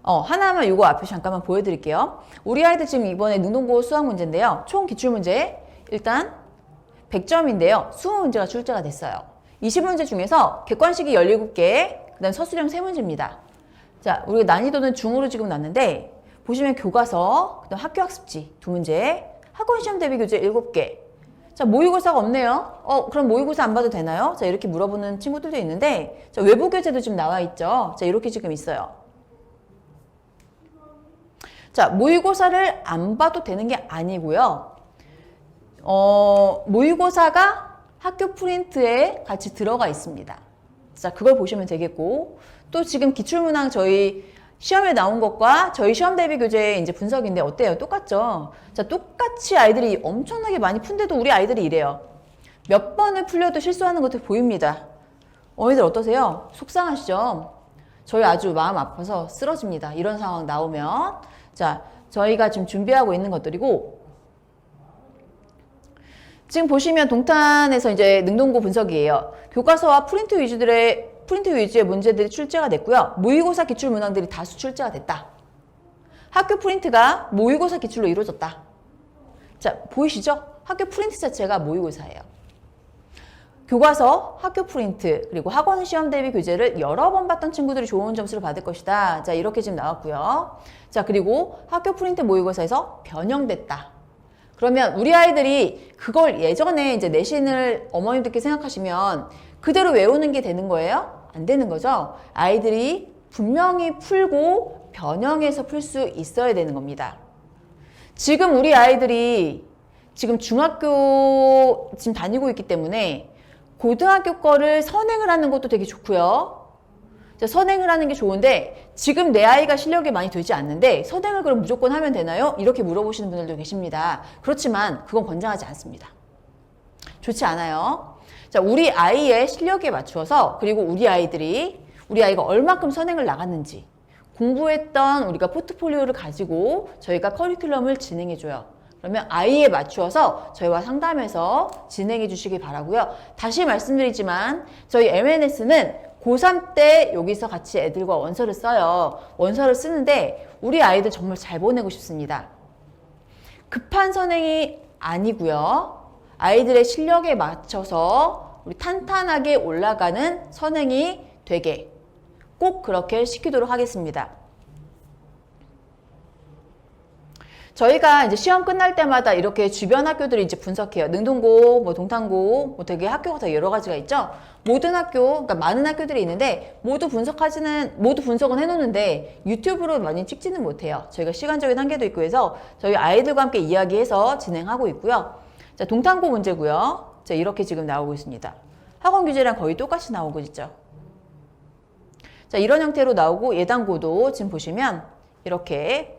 하나만 이거 앞에 잠깐만 보여드릴게요. 우리 아이들 지금 이번에 능동고 수학 문제인데요. 총 기출문제 일단 100점인데요. 20문제가 출제가 됐어요. 20문제 중에서 객관식이 17개, 그 다음 서술형 3문제입니다. 자, 우리가 난이도는 중으로 지금 놨는데 보시면 교과서, 그다음 학교학습지 2문제, 학원시험 대비 교재 7개. 자, 모의고사가 없네요. 그럼 모의고사 안 봐도 되나요? 자, 이렇게 물어보는 친구들도 있는데 자, 외부 교재도 지금 나와 있죠. 자, 이렇게 지금 있어요. 자, 모의고사를 안 봐도 되는 게 아니고요. 모의고사가 학교 프린트에 같이 들어가 있습니다. 자, 그걸 보시면 되겠고 또 지금 기출문항 저희 시험에 나온 것과 저희 시험 대비 교재의 이제 분석인데 어때요? 똑같죠? 자, 똑같이 아이들이 엄청나게 많이 푼데도 우리 아이들이 이래요. 몇 번을 풀려도 실수하는 것들 보입니다. 어머니들 어떠세요? 속상하시죠? 저희 아주 마음 아파서 쓰러집니다. 이런 상황 나오면. 자, 저희가 지금 준비하고 있는 것들이고 지금 보시면 동탄에서 이제 능동고 분석이에요. 교과서와 프린트 위주의 문제들이 출제가 됐고요. 모의고사 기출 문항들이 다수 출제가 됐다. 학교 프린트가 모의고사 기출로 이루어졌다. 자, 보이시죠? 학교 프린트 자체가 모의고사예요. 교과서, 학교 프린트, 그리고 학원 시험 대비 교재를 여러 번 봤던 친구들이 좋은 점수를 받을 것이다. 자, 이렇게 지금 나왔고요. 자, 그리고 학교 프린트 모의고사에서 변형됐다. 그러면 우리 아이들이 그걸 예전에 이제 내신을 어머님들께 생각하시면 그대로 외우는 게 되는 거예요? 안 되는 거죠. 아이들이 분명히 풀고 변형해서 풀 수 있어야 되는 겁니다. 지금 우리 아이들이 지금 중학교 지금 다니고 있기 때문에 고등학교 거를 선행을 하는 것도 되게 좋고요. 선행을 하는 게 좋은데 지금 내 아이가 실력이 많이 되지 않는데 선행을 그럼 무조건 하면 되나요? 이렇게 물어보시는 분들도 계십니다. 그렇지만 그건 권장하지 않습니다. 좋지 않아요. 자, 우리 아이의 실력에 맞추어서 그리고 우리 아이가 얼마큼 선행을 나갔는지 공부했던 우리가 포트폴리오를 가지고 저희가 커리큘럼을 진행해줘요. 그러면 아이에 맞추어서 저희와 상담해서 진행해 주시기 바라고요. 다시 말씀드리지만 저희 MNS는 고3 때 여기서 같이 애들과 원서를 써요. 원서를 쓰는데 우리 아이들 정말 잘 보내고 싶습니다. 급한 선행이 아니고요. 아이들의 실력에 맞춰서 우리 탄탄하게 올라가는 선행이 되게 꼭 그렇게 시키도록 하겠습니다. 저희가 이제 시험 끝날 때마다 이렇게 주변 학교들이 이제 분석해요. 능동고, 동탄고, 되게 학교가 더 여러 가지가 있죠. 모든 학교, 그러니까 많은 학교들이 있는데 모두 분석은 해놓는데 유튜브로 많이 찍지는 못해요. 저희가 시간적인 한계도 있고 해서 저희 아이들과 함께 이야기해서 진행하고 있고요. 자, 동탄고 문제고요. 자, 이렇게 지금 나오고 있습니다. 학원 규제랑 거의 똑같이 나오고 있죠. 자, 이런 형태로 나오고 예당고도 지금 보시면 이렇게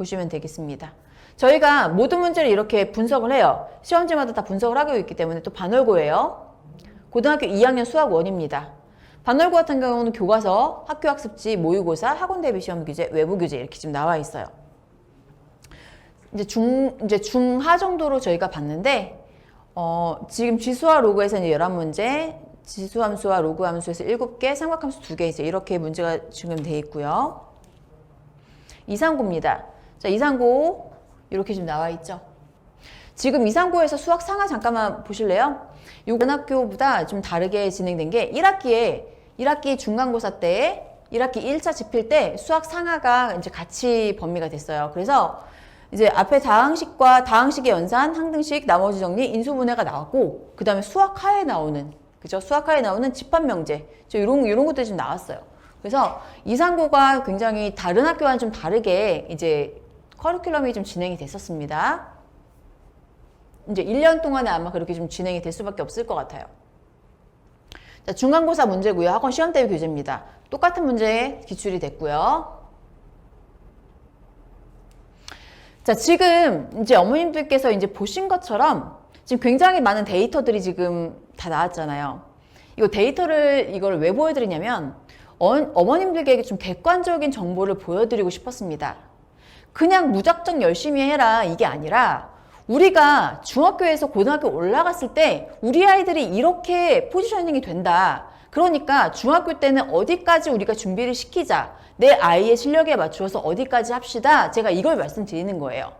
보시면 되겠습니다. 저희가 모든 문제를 이렇게 분석을 해요. 시험지마다 다 분석을 하고 있기 때문에 또 반월고예요. 고등학교 2학년 수학 1입니다. 반월고 같은 경우는 교과서, 학교학습지, 모의고사, 학원 대비 시험 규제, 외부 규제 이렇게 지금 나와 있어요. 이제 중하 정도로 저희가 봤는데 지금 지수와 로그에서 이제 11문제, 지수함수와 로그함수에서 7개, 삼각함수 2개 이제 이렇게 문제가 지금 돼 있고요. 이상고입니다. 자, 이상고 이렇게 지금 나와 있죠. 지금 이상고에서 수학 상하 잠깐만 보실래요? 요번 학교보다 좀 다르게 진행된 게 1학기 중간고사 때 1학기 1차 집필 때 수학 상하가 이제 같이 범위가 됐어요. 그래서 이제 앞에 다항식과 다항식의 연산, 항등식, 나머지 정리, 인수분해가 나왔고 그 다음에 수학하에 나오는 그죠? 수학하에 나오는 집합명제 이런 것들이 좀 나왔어요. 그래서 이상고가 굉장히 다른 학교와는 좀 다르게 이제 커리큘럼이 좀 진행이 됐었습니다. 이제 1년 동안에 아마 그렇게 좀 진행이 될 수밖에 없을 것 같아요. 자, 중간고사 문제고요. 학원 시험 대비 교재입니다. 똑같은 문제 기출이 됐고요. 자, 지금 이제 어머님들께서 이제 보신 것처럼 지금 굉장히 많은 데이터들이 지금 다 나왔잖아요. 이거 데이터를 이걸 왜 보여드리냐면 어머님들에게 좀 객관적인 정보를 보여드리고 싶었습니다. 그냥 무작정 열심히 해라 이게 아니라 우리가 중학교에서 고등학교 올라갔을 때 우리 아이들이 이렇게 포지셔닝이 된다. 그러니까 중학교 때는 어디까지 우리가 준비를 시키자. 내 아이의 실력에 맞추어서 어디까지 합시다. 제가 이걸 말씀드리는 거예요.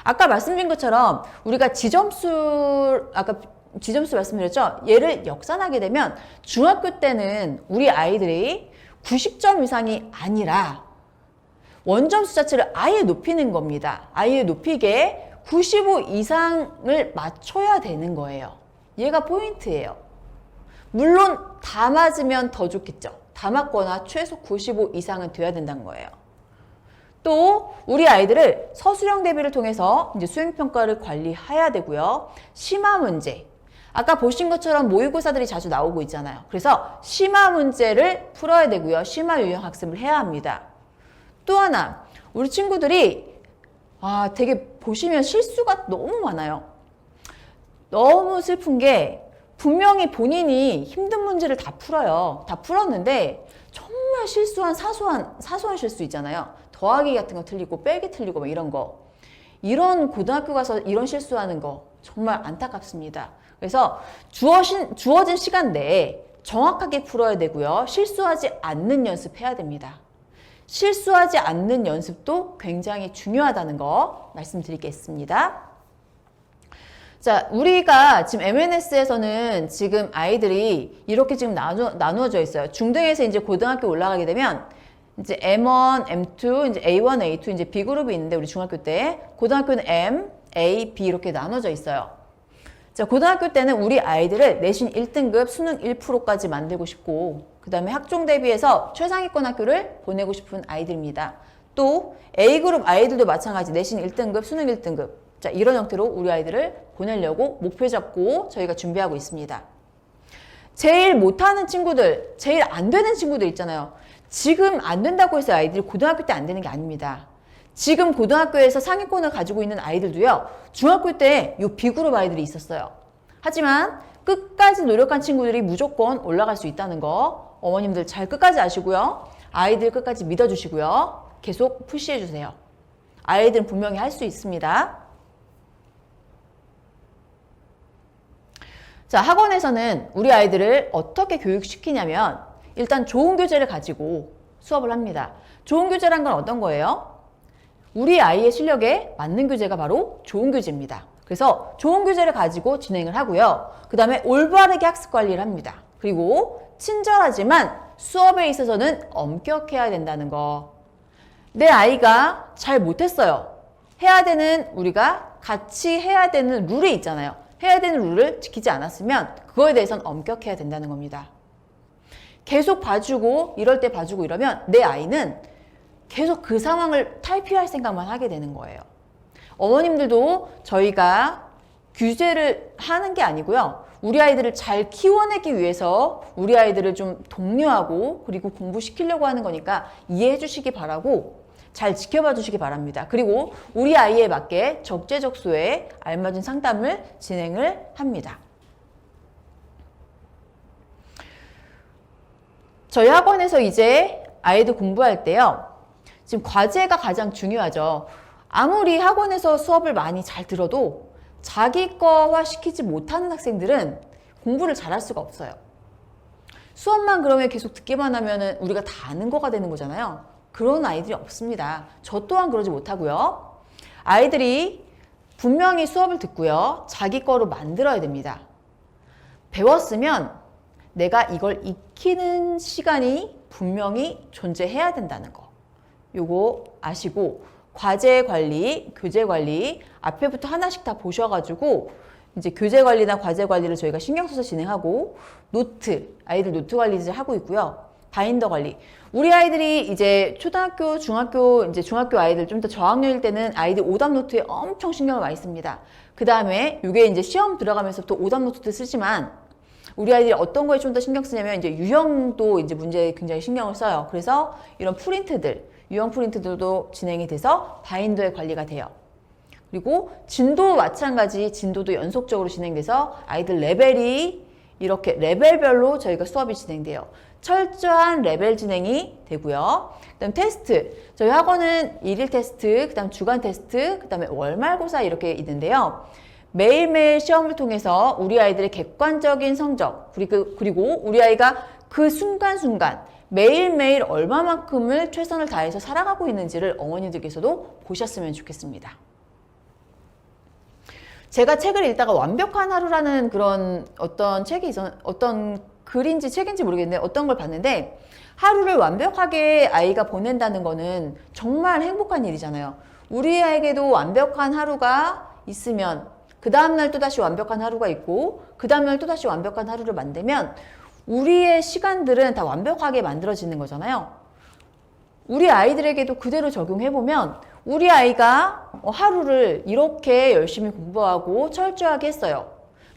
아까 말씀드린 것처럼 우리가 아까 지점수 말씀드렸죠? 얘를 역산하게 되면 중학교 때는 우리 아이들이 90점 이상이 아니라 원점수 자체를 아예 높이는 겁니다. 아예 높이게 95 이상을 맞춰야 되는 거예요. 얘가 포인트예요. 물론 다 맞으면 더 좋겠죠. 다 맞거나 최소 95 이상은 돼야 된다는 거예요. 또 우리 아이들을 서술형 대비를 통해서 이제 수행평가를 관리해야 되고요. 심화 문제. 아까 보신 것처럼 모의고사들이 자주 나오고 있잖아요. 그래서 심화 문제를 풀어야 되고요. 심화 유형 학습을 해야 합니다. 또 하나, 우리 친구들이 되게 보시면 실수가 너무 많아요. 너무 슬픈 게 분명히 본인이 힘든 문제를 다 풀어요. 다 풀었는데 정말 실수한 사소한 실수 있잖아요. 더하기 같은 거 틀리고 빼기 틀리고 막 이런 거. 이런 고등학교 가서 이런 실수하는 거 정말 안타깝습니다. 그래서 주어진 시간 내에 정확하게 풀어야 되고요. 실수하지 않는 연습해야 됩니다. 실수하지 않는 연습도 굉장히 중요하다는 거 말씀드리겠습니다. 자, 우리가 지금 MNS에서는 지금 아이들이 이렇게 지금 나누어져 있어요. 중등에서 이제 고등학교 올라가게 되면 이제 M1, M2, 이제 A1, A2 이제 B그룹이 있는데 우리 중학교 때 고등학교는 M, A, B 이렇게 나눠져 있어요. 자, 고등학교 때는 우리 아이들을 내신 1등급 수능 1%까지 만들고 싶고 그 다음에 학종 대비해서 최상위권 학교를 보내고 싶은 아이들입니다. 또 A그룹 아이들도 마찬가지 내신 1등급, 수능 1등급 자, 이런 형태로 우리 아이들을 보내려고 목표 잡고 저희가 준비하고 있습니다. 제일 못하는 친구들, 제일 안 되는 친구들 있잖아요. 지금 안 된다고 해서 아이들이 고등학교 때 안 되는 게 아닙니다. 지금 고등학교에서 상위권을 가지고 있는 아이들도요. 중학교 때 요 B그룹 아이들이 있었어요. 하지만 끝까지 노력한 친구들이 무조건 올라갈 수 있다는 거 어머님들 잘 끝까지 아시고요. 아이들 끝까지 믿어주시고요. 계속 푸시해주세요. 아이들은 분명히 할 수 있습니다. 자, 학원에서는 우리 아이들을 어떻게 교육시키냐면 일단 좋은 교재를 가지고 수업을 합니다. 좋은 교재란 건 어떤 거예요? 우리 아이의 실력에 맞는 교재가 바로 좋은 교재입니다. 그래서 좋은 교재를 가지고 진행을 하고요. 그 다음에 올바르게 학습 관리를 합니다. 그리고 친절하지만 수업에 있어서는 엄격해야 된다는 거. 내 아이가 잘 못했어요. 우리가 같이 해야 되는 룰이 있잖아요. 해야 되는 룰을 지키지 않았으면 그거에 대해서는 엄격해야 된다는 겁니다. 계속 봐주고 이럴 때 봐주고 이러면 내 아이는 계속 그 상황을 탈피할 생각만 하게 되는 거예요. 어머님들도 저희가 규제를 하는 게 아니고요. 우리 아이들을 잘 키워내기 위해서 우리 아이들을 좀 독려하고 그리고 공부시키려고 하는 거니까 이해해 주시기 바라고 잘 지켜봐 주시기 바랍니다. 그리고 우리 아이에 맞게 적재적소에 알맞은 상담을 진행을 합니다. 저희 학원에서 이제 아이들 공부할 때요. 지금 과제가 가장 중요하죠. 아무리 학원에서 수업을 많이 잘 들어도 자기 거화 시키지 못하는 학생들은 공부를 잘할 수가 없어요. 수업만 그러면 계속 듣기만 하면은 우리가 다 아는 거가 되는 거잖아요. 그런 아이들이 없습니다. 저 또한 그러지 못하고요. 아이들이 분명히 수업을 듣고요. 자기 거로 만들어야 됩니다. 배웠으면 내가 이걸 익히는 시간이 분명히 존재해야 된다는 거. 요거 아시고 과제 관리, 교재 관리 앞에부터 하나씩 다 보셔가지고 이제 교재 관리나 과제 관리를 저희가 신경 써서 진행하고 노트, 아이들 노트 관리 이제 하고 있고요. 바인더 관리. 우리 아이들이 이제 초등학교, 중학교, 이제 중학교 아이들 좀 더 저학년일 때는 아이들 오답 노트에 엄청 신경을 많이 씁니다. 그 다음에 이게 이제 시험 들어가면서부터 오답 노트도 쓰지만 우리 아이들이 어떤 거에 좀 더 신경 쓰냐면 이제 유형도 이제 문제에 굉장히 신경을 써요. 그래서 이런 프린트들, 유형 프린트들도 진행이 돼서 바인더에 관리가 돼요. 그리고 진도 마찬가지 진도도 연속적으로 진행돼서 아이들 레벨이 이렇게 레벨별로 저희가 수업이 진행돼요. 철저한 레벨 진행이 되고요. 그다음 테스트. 저희 학원은 일일 테스트, 그다음 주간 테스트, 그다음에 월말고사 이렇게 있는데요. 매일매일 시험을 통해서 우리 아이들의 객관적인 성적 그리고 우리 아이가 그 순간순간 매일매일 얼마만큼을 최선을 다해서 살아가고 있는지를 어머니들께서도 보셨으면 좋겠습니다. 제가 책을 읽다가 완벽한 하루라는 그런 어떤 어떤 글인지 책인지 모르겠는데 어떤 걸 봤는데 하루를 완벽하게 아이가 보낸다는 거는 정말 행복한 일이잖아요. 우리 아이에게도 완벽한 하루가 있으면 그 다음날 또다시 완벽한 하루가 있고 그 다음날 또다시 완벽한 하루를 만들면 우리의 시간들은 다 완벽하게 만들어지는 거잖아요. 우리 아이들에게도 그대로 적용해보면 우리 아이가 하루를 이렇게 열심히 공부하고 철저하게 했어요.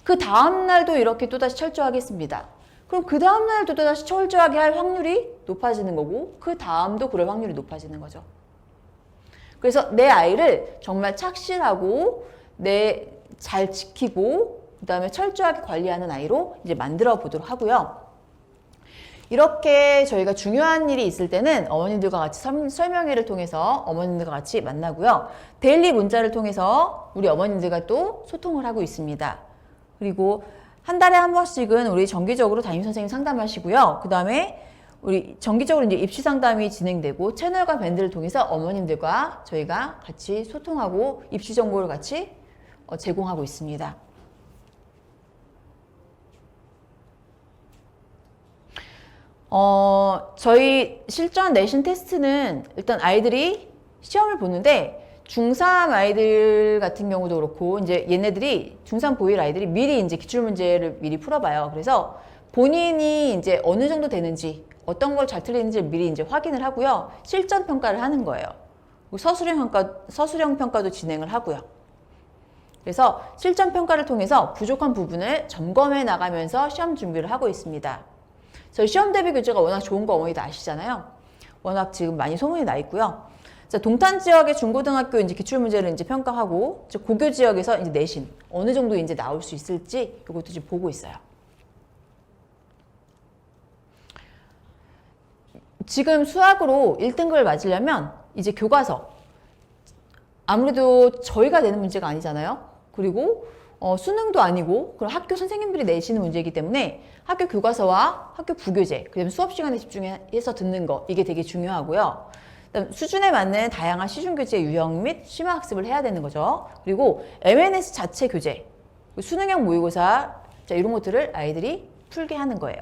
그 다음날도 이렇게 또다시 철저하게 했습니다. 그럼 그 다음날도 또다시 철저하게 할 확률이 높아지는 거고 그 다음도 그럴 확률이 높아지는 거죠. 그래서 내 아이를 정말 착실하고 잘 지키고 그 다음에 철저하게 관리하는 아이로 이제 만들어 보도록 하고요. 이렇게 저희가 중요한 일이 있을 때는 어머님들과 같이 설명회를 통해서 어머님들과 같이 만나고요. 데일리 문자를 통해서 우리 어머님들과 또 소통을 하고 있습니다. 그리고 한 달에 한 번씩은 우리 정기적으로 담임선생님 상담하시고요. 그 다음에 우리 정기적으로 이제 입시 상담이 진행되고 채널과 밴드를 통해서 어머님들과 저희가 같이 소통하고 입시 정보를 같이 제공하고 있습니다. 저희 실전 내신 테스트는 일단 아이들이 시험을 보는데 중3 아이들 같은 경우도 그렇고 이제 얘네들이 중3 보일 아이들이 미리 이제 기출문제를 미리 풀어봐요. 그래서 본인이 이제 어느 정도 되는지 어떤 걸 잘 틀리는지 미리 이제 확인을 하고요. 실전 평가를 하는 거예요. 서술형 평가도 진행을 하고요. 그래서 실전 평가를 통해서 부족한 부분을 점검해 나가면서 시험 준비를 하고 있습니다. 저희 시험 대비 교재가 워낙 좋은 거 어머니도 아시잖아요. 워낙 지금 많이 소문이 나 있고요. 자, 동탄 지역의 중고등학교 이제 기출 문제를 이제 평가하고 고교 지역에서 이제 내신 어느 정도 이제 나올 수 있을지 이것도 지금 보고 있어요. 지금 수학으로 1등급을 맞으려면 이제 교과서 아무래도 저희가 내는 문제가 아니잖아요. 그리고 수능도 아니고 그럼 학교 선생님들이 내시는 문제이기 때문에 학교 교과서와 학교 부교재 그다음에 수업 시간에 집중해서 듣는 거 이게 되게 중요하고요. 그다음 수준에 맞는 다양한 시중교재 유형 및 심화학습을 해야 되는 거죠. 그리고 MNS 자체 교재, 수능형 모의고사 이런 것들을 아이들이 풀게 하는 거예요.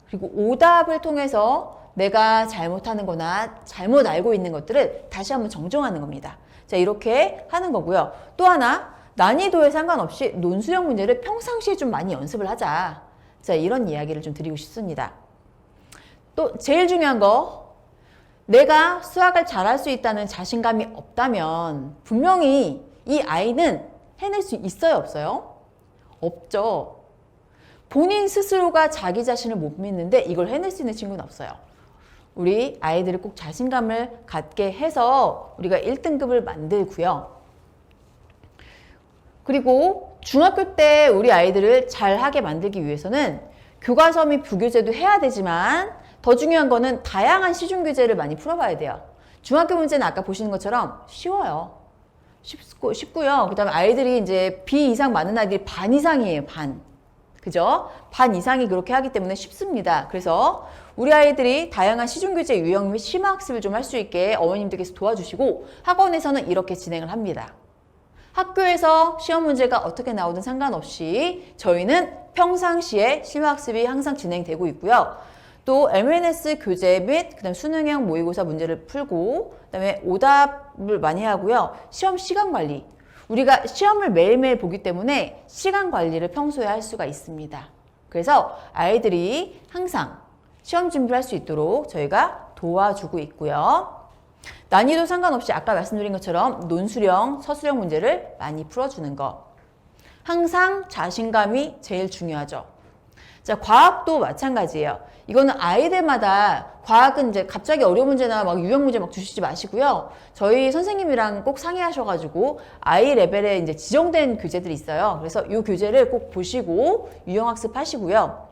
그리고 오답을 통해서 내가 잘못하는 거나 잘못 알고 있는 것들을 다시 한번 정정하는 겁니다. 자, 이렇게 하는 거고요. 또 하나 난이도에 상관없이 논술형 문제를 평상시에 좀 많이 연습을 하자. 자, 이런 이야기를 좀 드리고 싶습니다. 또 제일 중요한 거 내가 수학을 잘할 수 있다는 자신감이 없다면 분명히 이 아이는 해낼 수 있어요, 없어요? 없죠. 본인 스스로가 자기 자신을 못 믿는데 이걸 해낼 수 있는 친구는 없어요. 우리 아이들을 꼭 자신감을 갖게 해서 우리가 1등급을 만들고요. 그리고 중학교 때 우리 아이들을 잘하게 만들기 위해서는 교과서 및 부교재도 해야 되지만 더 중요한 거는 다양한 시중교재를 많이 풀어봐야 돼요. 중학교 문제는 아까 보시는 것처럼 쉬워요. 쉽고요. 그 다음에 아이들이 이제 B 이상 많은 아이들이 반 이상이에요. 반. 그죠? 반 이상이 그렇게 하기 때문에 쉽습니다. 그래서 우리 아이들이 다양한 시중교재 유형 및 심화학습을 좀 할 수 있게 어머님들께서 도와주시고 학원에서는 이렇게 진행을 합니다. 학교에서 시험 문제가 어떻게 나오든 상관없이 저희는 평상시에 심화학습이 항상 진행되고 있고요. 또 MNS 교재 및 그다음 수능형 모의고사 문제를 풀고 그다음에 오답을 많이 하고요. 시험 시간 관리. 우리가 시험을 매일매일 보기 때문에 시간 관리를 평소에 할 수가 있습니다. 그래서 아이들이 항상 시험 준비를 할 수 있도록 저희가 도와주고 있고요. 난이도 상관없이 아까 말씀드린 것처럼 논술형, 서술형 문제를 많이 풀어주는 것. 항상 자신감이 제일 중요하죠. 자, 과학도 마찬가지예요. 이거는 아이들마다 과학은 이제 갑자기 어려운 문제나 막 유형 문제 막 주시지 마시고요. 저희 선생님이랑 꼭 상의하셔가지고 아이 레벨에 이제 지정된 교재들이 있어요. 그래서 이 교재를 꼭 보시고 유형 학습하시고요.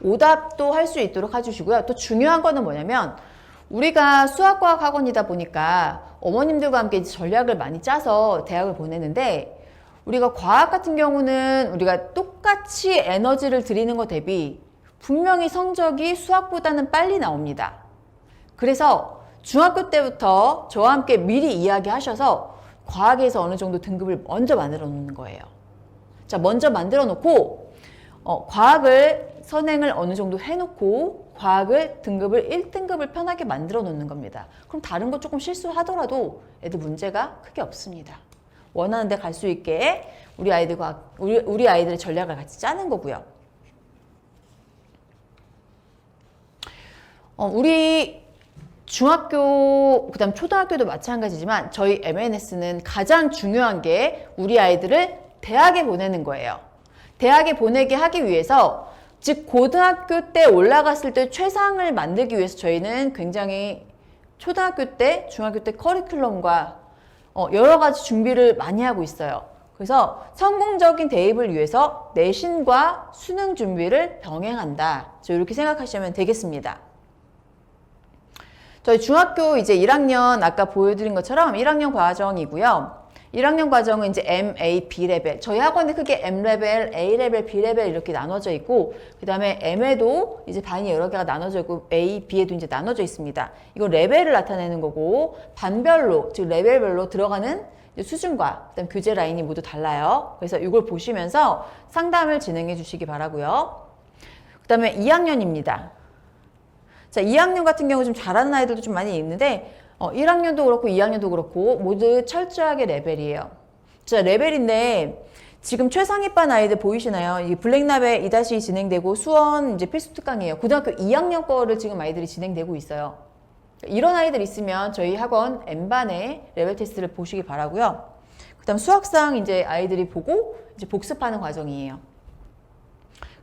오답도 할 수 있도록 해주시고요. 또 중요한 거는 뭐냐면 우리가 수학과학 학원이다 보니까 어머님들과 함께 이제 전략을 많이 짜서 대학을 보내는데 우리가 과학 같은 경우는 우리가 똑같이 에너지를 들이는 것 대비 분명히 성적이 수학보다는 빨리 나옵니다. 그래서 중학교 때부터 저와 함께 미리 이야기하셔서 과학에서 어느 정도 등급을 먼저 만들어 놓는 거예요. 자, 먼저 만들어 놓고 과학을 선행을 어느 정도 해놓고 과학을 등급을 1등급을 편하게 만들어 놓는 겁니다. 그럼 다른 거 조금 실수하더라도 애들 문제가 크게 없습니다. 원하는 데 갈 수 있게 우리 아이들의 전략을 같이 짜는 거고요. 우리 중학교, 그 다음 초등학교도 마찬가지지만 저희 MNS는 가장 중요한 게 우리 아이들을 대학에 보내는 거예요. 대학에 보내게 하기 위해서 즉 고등학교 때 올라갔을 때 최상을 만들기 위해서 저희는 굉장히 초등학교 때, 중학교 때 커리큘럼과 여러 가지 준비를 많이 하고 있어요. 그래서 성공적인 대입을 위해서 내신과 수능 준비를 병행한다. 이렇게 생각하시면 되겠습니다. 저희 중학교 이제 1학년 아까 보여드린 것처럼 1학년 과정이고요. 1학년 과정은 이제 M, A, B 레벨. 저희 학원에 크게 M 레벨, A 레벨, B 레벨 이렇게 나눠져 있고, 그 다음에 M에도 이제 반이 여러 개가 나눠져 있고, A, B에도 이제 나눠져 있습니다. 이거 레벨을 나타내는 거고, 반별로, 즉 레벨별로 들어가는 수준과 그다음 교재 라인이 모두 달라요. 그래서 이걸 보시면서 상담을 진행해 주시기 바라고요. 그 다음에 2학년입니다. 자, 2학년 같은 경우 좀 잘하는 아이들도 좀 많이 있는데 1학년도 그렇고 2학년도 그렇고 모두 철저하게 레벨이에요. 자, 레벨인데 지금 최상위반 아이들 보이시나요? 이 블랙라벨 2-2 진행되고 수원 이제 필수 특강이에요. 고등학교 2학년 거를 지금 아이들이 진행되고 있어요. 이런 아이들 있으면 저희 학원 M반의 레벨 테스트를 보시기 바라고요. 그다음 수학상 이제 아이들이 보고 이제 복습하는 과정이에요.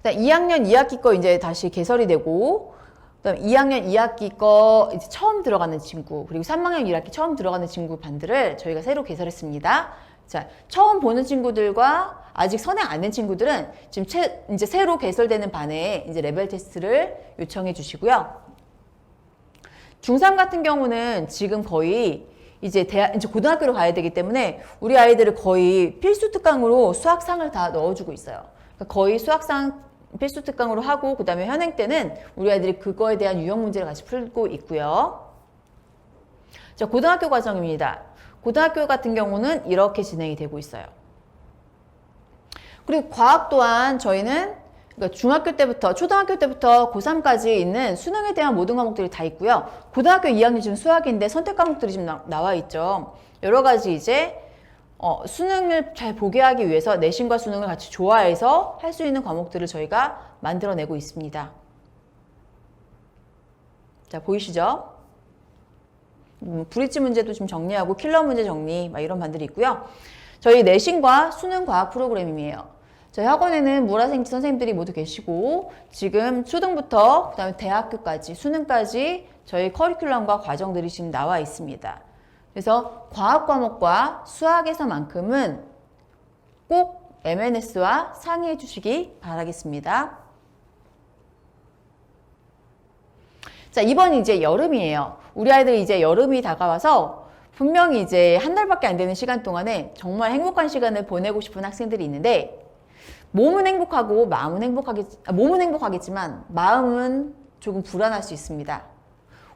그다음 2학년 2학기 거 이제 다시 개설이 되고 그다음 2학년 2학기 거 이제 처음 들어가는 친구 그리고 3학년 1학기 처음 들어가는 친구 반들을 저희가 새로 개설했습니다. 자, 처음 보는 친구들과 아직 선행 안 된 친구들은 지금 이제 새로 개설되는 반에 이제 레벨 테스트를 요청해 주시고요. 중3 같은 경우는 지금 거의 이제 이제 고등학교로 가야 되기 때문에 우리 아이들을 거의 필수 특강으로 수학상을 다 넣어주고 있어요. 그러니까 거의 수학상 필수 특강으로 하고 그 다음에 현행 때는 우리 아이들이 그거에 대한 유형 문제를 같이 풀고 있고요. 자, 고등학교 과정입니다. 고등학교 같은 경우는 이렇게 진행이 되고 있어요. 그리고 과학 또한 저희는 그러니까 중학교 때부터 초등학교 때부터 고3까지 있는 수능에 대한 모든 과목들이 다 있고요. 고등학교 2학년 지금 수학인데 선택 과목들이 지금 나와 있죠. 여러 가지 이제 수능을 잘 보게 하기 위해서 내신과 수능을 같이 조화해서 할 수 있는 과목들을 저희가 만들어내고 있습니다. 자, 보이시죠? 브릿지 문제도 좀 정리하고 킬러 문제 정리 막 이런 반들이 있고요. 저희 내신과 수능 과학 프로그램이에요. 저희 학원에는 물화생지 선생님들이 모두 계시고 지금 초등부터 그다음에 대학교까지 수능까지 저희 커리큘럼과 과정들이 지금 나와 있습니다. 그래서 과학 과목과 수학에서만큼은 꼭 MNS와 상의해 주시기 바라겠습니다. 자, 이번 이제 여름이에요. 우리 아이들 이제 여름이 다가와서 분명히 이제 한 달밖에 안 되는 시간 동안에 정말 행복한 시간을 보내고 싶은 학생들이 있는데 몸은 행복하고 몸은 행복하겠지만 마음은 조금 불안할 수 있습니다.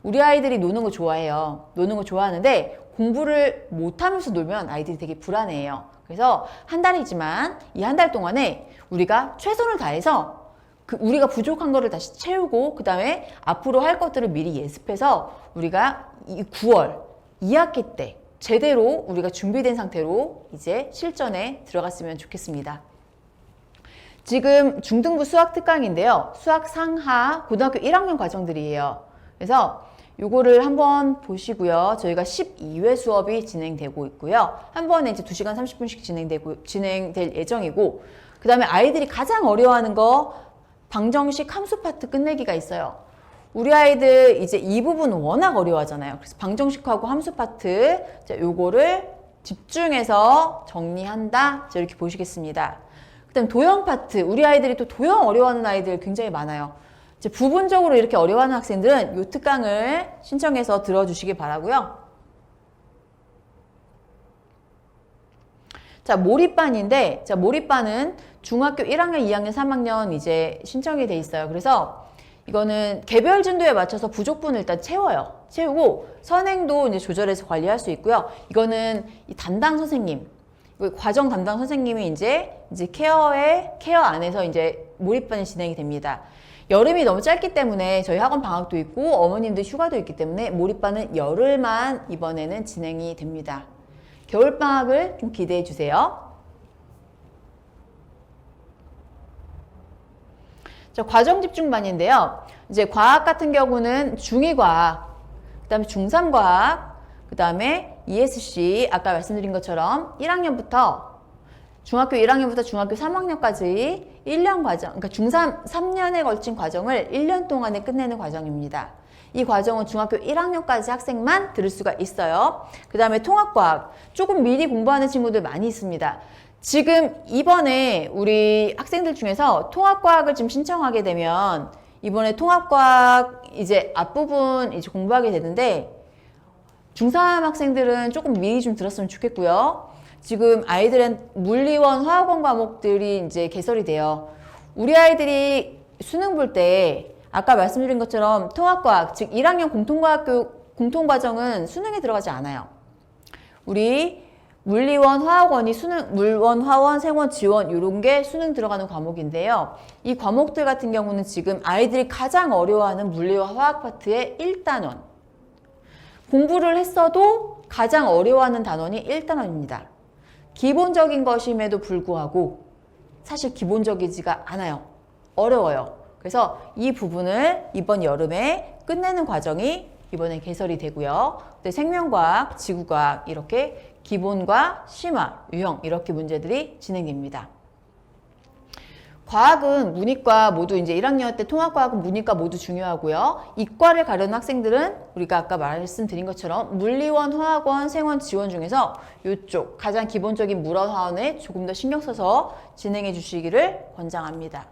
우리 아이들이 노는 거 좋아해요. 노는 거 좋아하는데 공부를 못하면서 놀면 아이들이 되게 불안해해요. 그래서 한 달이지만 이 한 달 동안에 우리가 최선을 다해서 우리가 부족한 거를 다시 채우고 그 다음에 앞으로 할 것들을 미리 예습해서 우리가 이 9월 2학기 때 제대로 우리가 준비된 상태로 이제 실전에 들어갔으면 좋겠습니다. 지금 중등부 수학 특강인데요. 수학 상하 고등학교 1학년 과정들이에요. 그래서 요거를 한번 보시고요. 저희가 12회 수업이 진행되고 있고요. 한 번에 이제 2시간 30분씩 진행될 예정이고, 그 다음에 아이들이 가장 어려워하는 거 방정식 함수 파트 끝내기가 있어요. 우리 아이들 이제 이 부분 워낙 어려워하잖아요. 그래서 방정식하고 함수 파트, 자, 요거를 집중해서 정리한다. 자, 이렇게 보시겠습니다. 그 다음 도형 파트, 우리 아이들이 또 도형 어려워하는 아이들 굉장히 많아요. 이제 부분적으로 이렇게 어려워하는 학생들은 이 특강을 신청해서 들어주시기 바라고요. 자, 몰입반인데, 자, 몰입반은 중학교 1학년, 2학년, 3학년 이제 신청이 돼 있어요. 그래서 이거는 개별 진도에 맞춰서 부족분을 일단 채우고 선행도 이제 조절해서 관리할 수 있고요. 이거는 이 담당 선생님, 과정 담당 선생님이 이제 케어 안에서 이제 몰입반이 진행이 됩니다. 여름이 너무 짧기 때문에 저희 학원 방학도 있고 어머님들 휴가도 있기 때문에 몰입반은 열흘만 이번에는 진행이 됩니다. 겨울방학을 좀 기대해 주세요. 자, 과정집중반인데요. 이제 과학 같은 경우는 중2과학, 그 다음에 중3과학, 그 다음에 ESC, 아까 말씀드린 것처럼 1학년부터 중학교 1학년부터 중학교 3학년까지 1년 과정, 그러니까 중3, 3년에 걸친 과정을 1년 동안에 끝내는 과정입니다. 이 과정은 중학교 1학년까지 학생만 들을 수가 있어요. 그 다음에 통합과학, 조금 미리 공부하는 친구들 많이 있습니다. 지금 이번에 우리 학생들 중에서 통합과학을 지금 신청하게 되면 이번에 통합과학 이제 앞부분 이제 공부하게 되는데 중3 학생들은 조금 미리 좀 들었으면 좋겠고요. 지금 아이들은 물리원, 화학원 과목들이 이제 개설이 돼요. 우리 아이들이 수능 볼 때 아까 말씀드린 것처럼 통합과학, 즉 1학년 공통과정은 수능에 들어가지 않아요. 우리 물리원, 화학원이 물원, 화원, 생원, 지원 이런 게 수능 들어가는 과목인데요. 이 과목들 같은 경우는 지금 아이들이 가장 어려워하는 물리와 화학 파트의 1단원. 공부를 했어도 가장 어려워하는 단원이 1단원입니다. 기본적인 것임에도 불구하고 사실 기본적이지가 않아요. 어려워요. 그래서 이 부분을 이번 여름에 끝내는 과정이 이번에 개설이 되고요. 생명과학, 지구과학 이렇게 기본과 심화, 유형 이렇게 문제들이 진행됩니다. 과학은 문이과 모두 이제 1학년 때 통합과학은 문이과 모두 중요하고요. 이과를 가려는 학생들은 우리가 아까 말씀드린 것처럼 물리원, 화학원, 생원, 지원 중에서 이쪽 가장 기본적인 물원, 화원에 조금 더 신경 써서 진행해 주시기를 권장합니다.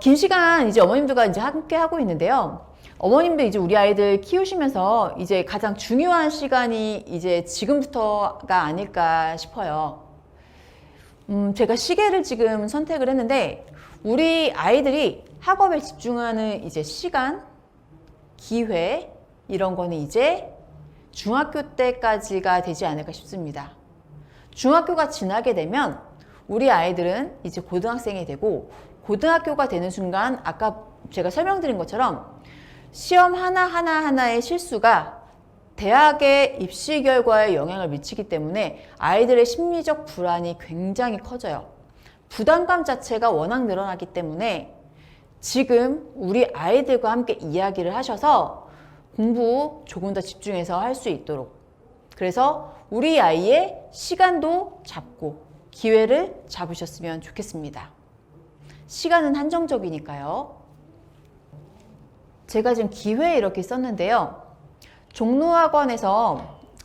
긴 시간 이제 어머님들과 이제 함께 하고 있는데요. 어머님들 이제 우리 아이들 키우시면서 이제 가장 중요한 시간이 이제 지금부터가 아닐까 싶어요. 제가 시계를 지금 선택을 했는데 우리 아이들이 학업에 집중하는 이제 시간, 기회 이런 거는 이제 중학교 때까지가 되지 않을까 싶습니다. 중학교가 지나게 되면 우리 아이들은 이제 고등학생이 되고 고등학교가 되는 순간 아까 제가 설명드린 것처럼 시험 하나하나의 실수가 대학의 입시 결과에 영향을 미치기 때문에 아이들의 심리적 불안이 굉장히 커져요. 부담감 자체가 워낙 늘어나기 때문에 지금 우리 아이들과 함께 이야기를 하셔서 공부 조금 더 집중해서 할 수 있도록 그래서 우리 아이의 시간도 잡고 기회를 잡으셨으면 좋겠습니다. 시간은 한정적이니까요. 제가 지금 기회 이렇게 썼는데요. 종로학원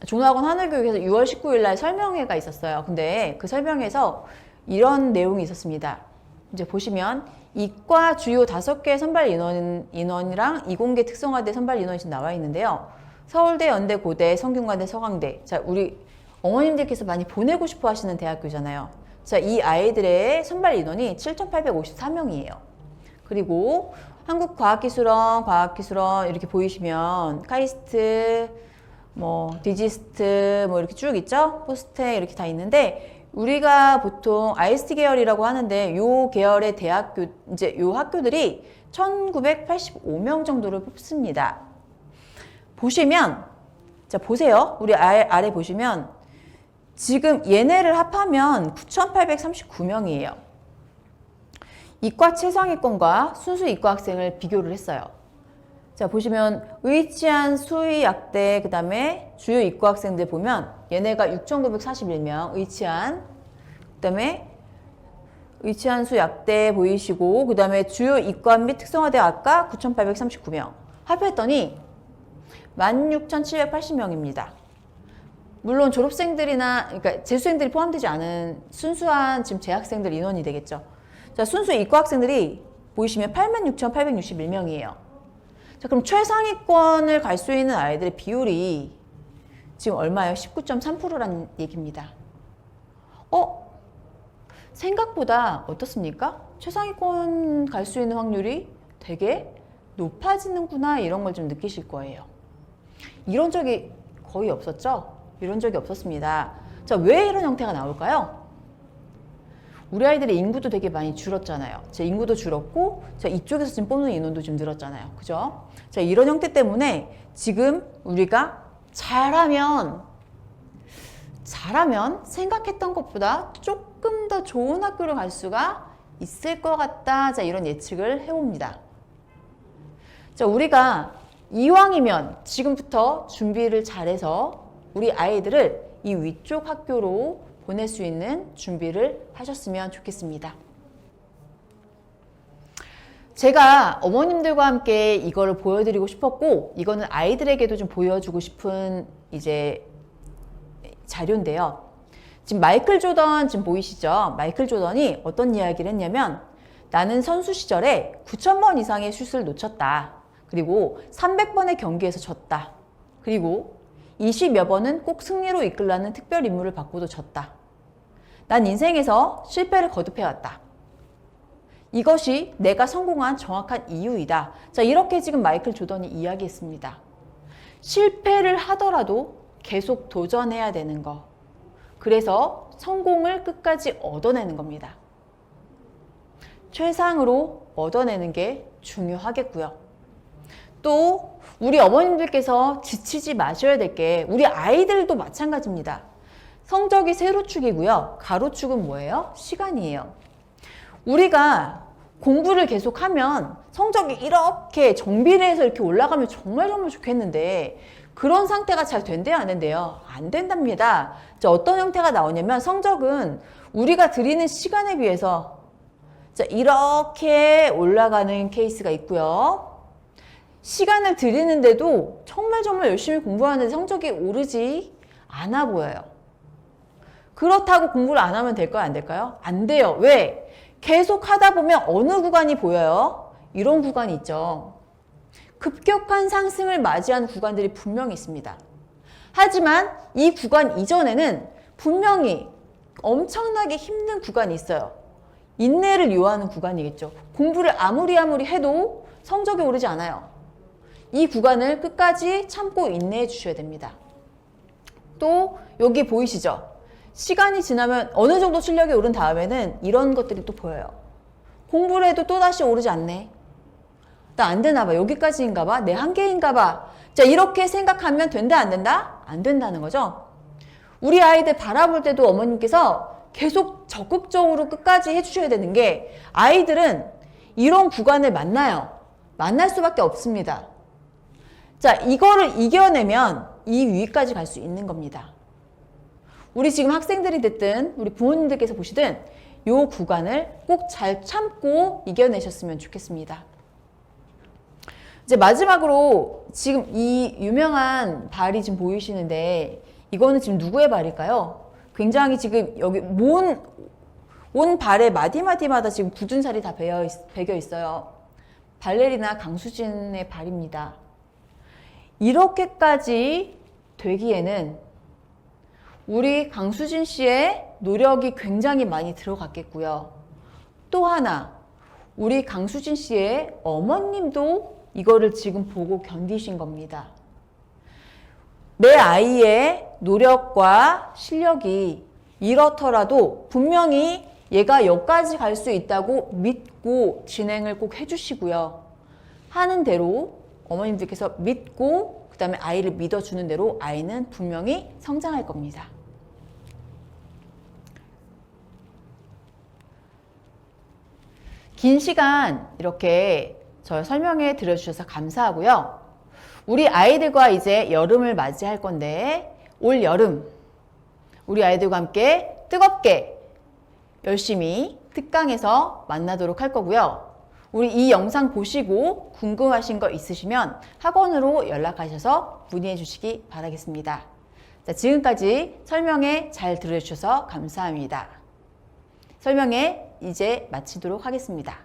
하늘교육에서 6월 19일 날 설명회가 있었어요. 근데 그 설명회에서 이런 내용이 있었습니다. 이제 보시면 이과 주요 5개 선발 인원이랑 이공계 특성화대 선발 인원이 지금 나와 있는데요. 서울대, 연대, 고대, 성균관대, 서강대. 자, 우리 어머님들께서 많이 보내고 싶어 하시는 대학교잖아요. 자, 이 아이들의 선발 인원이 7,854명이에요. 그리고 한국과학기술원 이렇게 보이시면 카이스트, 디지스트 이렇게 쭉 있죠? 포스텍 이렇게 다 있는데 우리가 보통 IST 계열이라고 하는데 요 계열의 대학교, 이제 요 학교들이 1985명 정도를 뽑습니다. 보시면, 자, 보세요. 우리 아래 보시면 지금 얘네를 합하면 9,839명이에요. 이과 최상위권과 순수 이과 학생을 비교를 했어요. 자, 보시면 의치안, 수의, 약대, 그 다음에 주요 이과 학생들 보면 얘네가 6,941명, 의치안, 그 다음에 의치안, 수, 약대 보이시고 그 다음에 주요 이과 및 특성화대학과 9,839명 합했더니 16,780명입니다. 물론 졸업생들이나 그러니까 재수생들이 포함되지 않은 순수한 지금 재학생들 인원이 되겠죠. 자, 순수 이과 학생들이 보이시면 86,861명이에요. 자, 그럼 최상위권을 갈 수 있는 아이들의 비율이 지금 얼마예요? 19.3%라는 얘기입니다. 생각보다 어떻습니까? 최상위권 갈 수 있는 확률이 되게 높아지는구나 이런 걸 좀 느끼실 거예요. 이런 적이 거의 없었죠? 이런 적이 없었습니다. 자, 왜 이런 형태가 나올까요? 우리 아이들의 인구도 되게 많이 줄었잖아요. 제 인구도 줄었고, 자, 이쪽에서 지금 뽑는 인원도 좀 늘었잖아요. 그죠? 자, 이런 형태 때문에 지금 우리가 잘하면 생각했던 것보다 조금 더 좋은 학교를 갈 수가 있을 것 같다. 자, 이런 예측을 해봅니다. 자, 우리가 이왕이면 지금부터 준비를 잘해서 우리 아이들을 이 위쪽 학교로 보낼 수 있는 준비를 하셨으면 좋겠습니다. 제가 어머님들과 함께 이거를 보여드리고 싶었고, 이거는 아이들에게도 좀 보여주고 싶은 이제 자료인데요. 지금 마이클 조던 지금 보이시죠? 마이클 조던이 어떤 이야기를 했냐면, 나는 선수 시절에 9,000번 이상의 슛을 놓쳤다. 그리고 300번의 경기에서 졌다. 그리고 20여 번은 꼭 승리로 이끌라는 특별 임무를 받고도 졌다. 난 인생에서 실패를 거듭해왔다. 이것이 내가 성공한 정확한 이유이다. 자, 이렇게 지금 마이클 조던이 이야기했습니다. 실패를 하더라도 계속 도전해야 되는 거. 그래서 성공을 끝까지 얻어내는 겁니다. 최상으로 얻어내는 게 중요하겠고요. 또 우리 어머님들께서 지치지 마셔야 될 게 우리 아이들도 마찬가지입니다. 성적이 세로축이고요. 가로축은 뭐예요? 시간이에요. 우리가 공부를 계속하면 성적이 이렇게 정비례해서 이렇게 올라가면 정말 좋겠는데 그런 상태가 잘 된대요, 안 된대요? 안 된답니다. 자, 어떤 형태가 나오냐면 성적은 우리가 들이는 시간에 비해서 자, 이렇게 올라가는 케이스가 있고요. 시간을 들이는데도 정말 열심히 공부하는데 성적이 오르지 않아 보여요. 그렇다고 공부를 안 하면 될까요? 안 될까요? 안 돼요. 왜? 계속 하다 보면 어느 구간이 보여요? 이런 구간이 있죠. 급격한 상승을 맞이하는 구간들이 분명히 있습니다. 하지만 이 구간 이전에는 분명히 엄청나게 힘든 구간이 있어요. 인내를 요하는 구간이겠죠. 공부를 아무리 해도 성적이 오르지 않아요. 이 구간을 끝까지 참고 인내해 주셔야 됩니다. 또 여기 보이시죠? 시간이 지나면 어느 정도 실력이 오른 다음에는 이런 것들이 또 보여요. 공부를 해도 또다시 오르지 않네. 나 안 되나 봐. 여기까지인가 봐. 내 한계인가 봐. 자, 이렇게 생각하면 된다, 안 된다? 안 된다는 거죠. 우리 아이들 바라볼 때도 어머님께서 계속 적극적으로 끝까지 해주셔야 되는 게 아이들은 이런 구간을 만날 수밖에 없습니다. 자, 이거를 이겨내면 이 위까지 갈 수 있는 겁니다. 우리 지금 학생들이 됐든 우리 부모님들께서 보시든 이 구간을 꼭 잘 참고 이겨내셨으면 좋겠습니다. 이제 마지막으로 지금 이 유명한 발이 지금 보이시는데 이거는 지금 누구의 발일까요? 굉장히 지금 여기 온 발의 마디마디마다 지금 굳은 살이 다 배겨 있어요. 발레리나 강수진의 발입니다. 이렇게까지 되기에는 우리 강수진 씨의 노력이 굉장히 많이 들어갔겠고요. 또 하나, 우리 강수진 씨의 어머님도 이거를 지금 보고 견디신 겁니다. 내 아이의 노력과 실력이 이렇더라도 분명히 얘가 여기까지 갈 수 있다고 믿고 진행을 꼭 해주시고요. 하는 대로 어머님들께서 믿고 그 다음에 아이를 믿어주는 대로 아이는 분명히 성장할 겁니다. 긴 시간 이렇게 저 설명해 드려주셔서 감사하고요. 우리 아이들과 이제 여름을 맞이할 건데 올 여름 우리 아이들과 함께 뜨겁게 열심히 특강에서 만나도록 할 거고요. 우리 이 영상 보시고 궁금하신 거 있으시면 학원으로 연락하셔서 문의해 주시기 바라겠습니다. 자, 지금까지 설명회 잘 들어주셔서 감사합니다. 설명회 이제 마치도록 하겠습니다.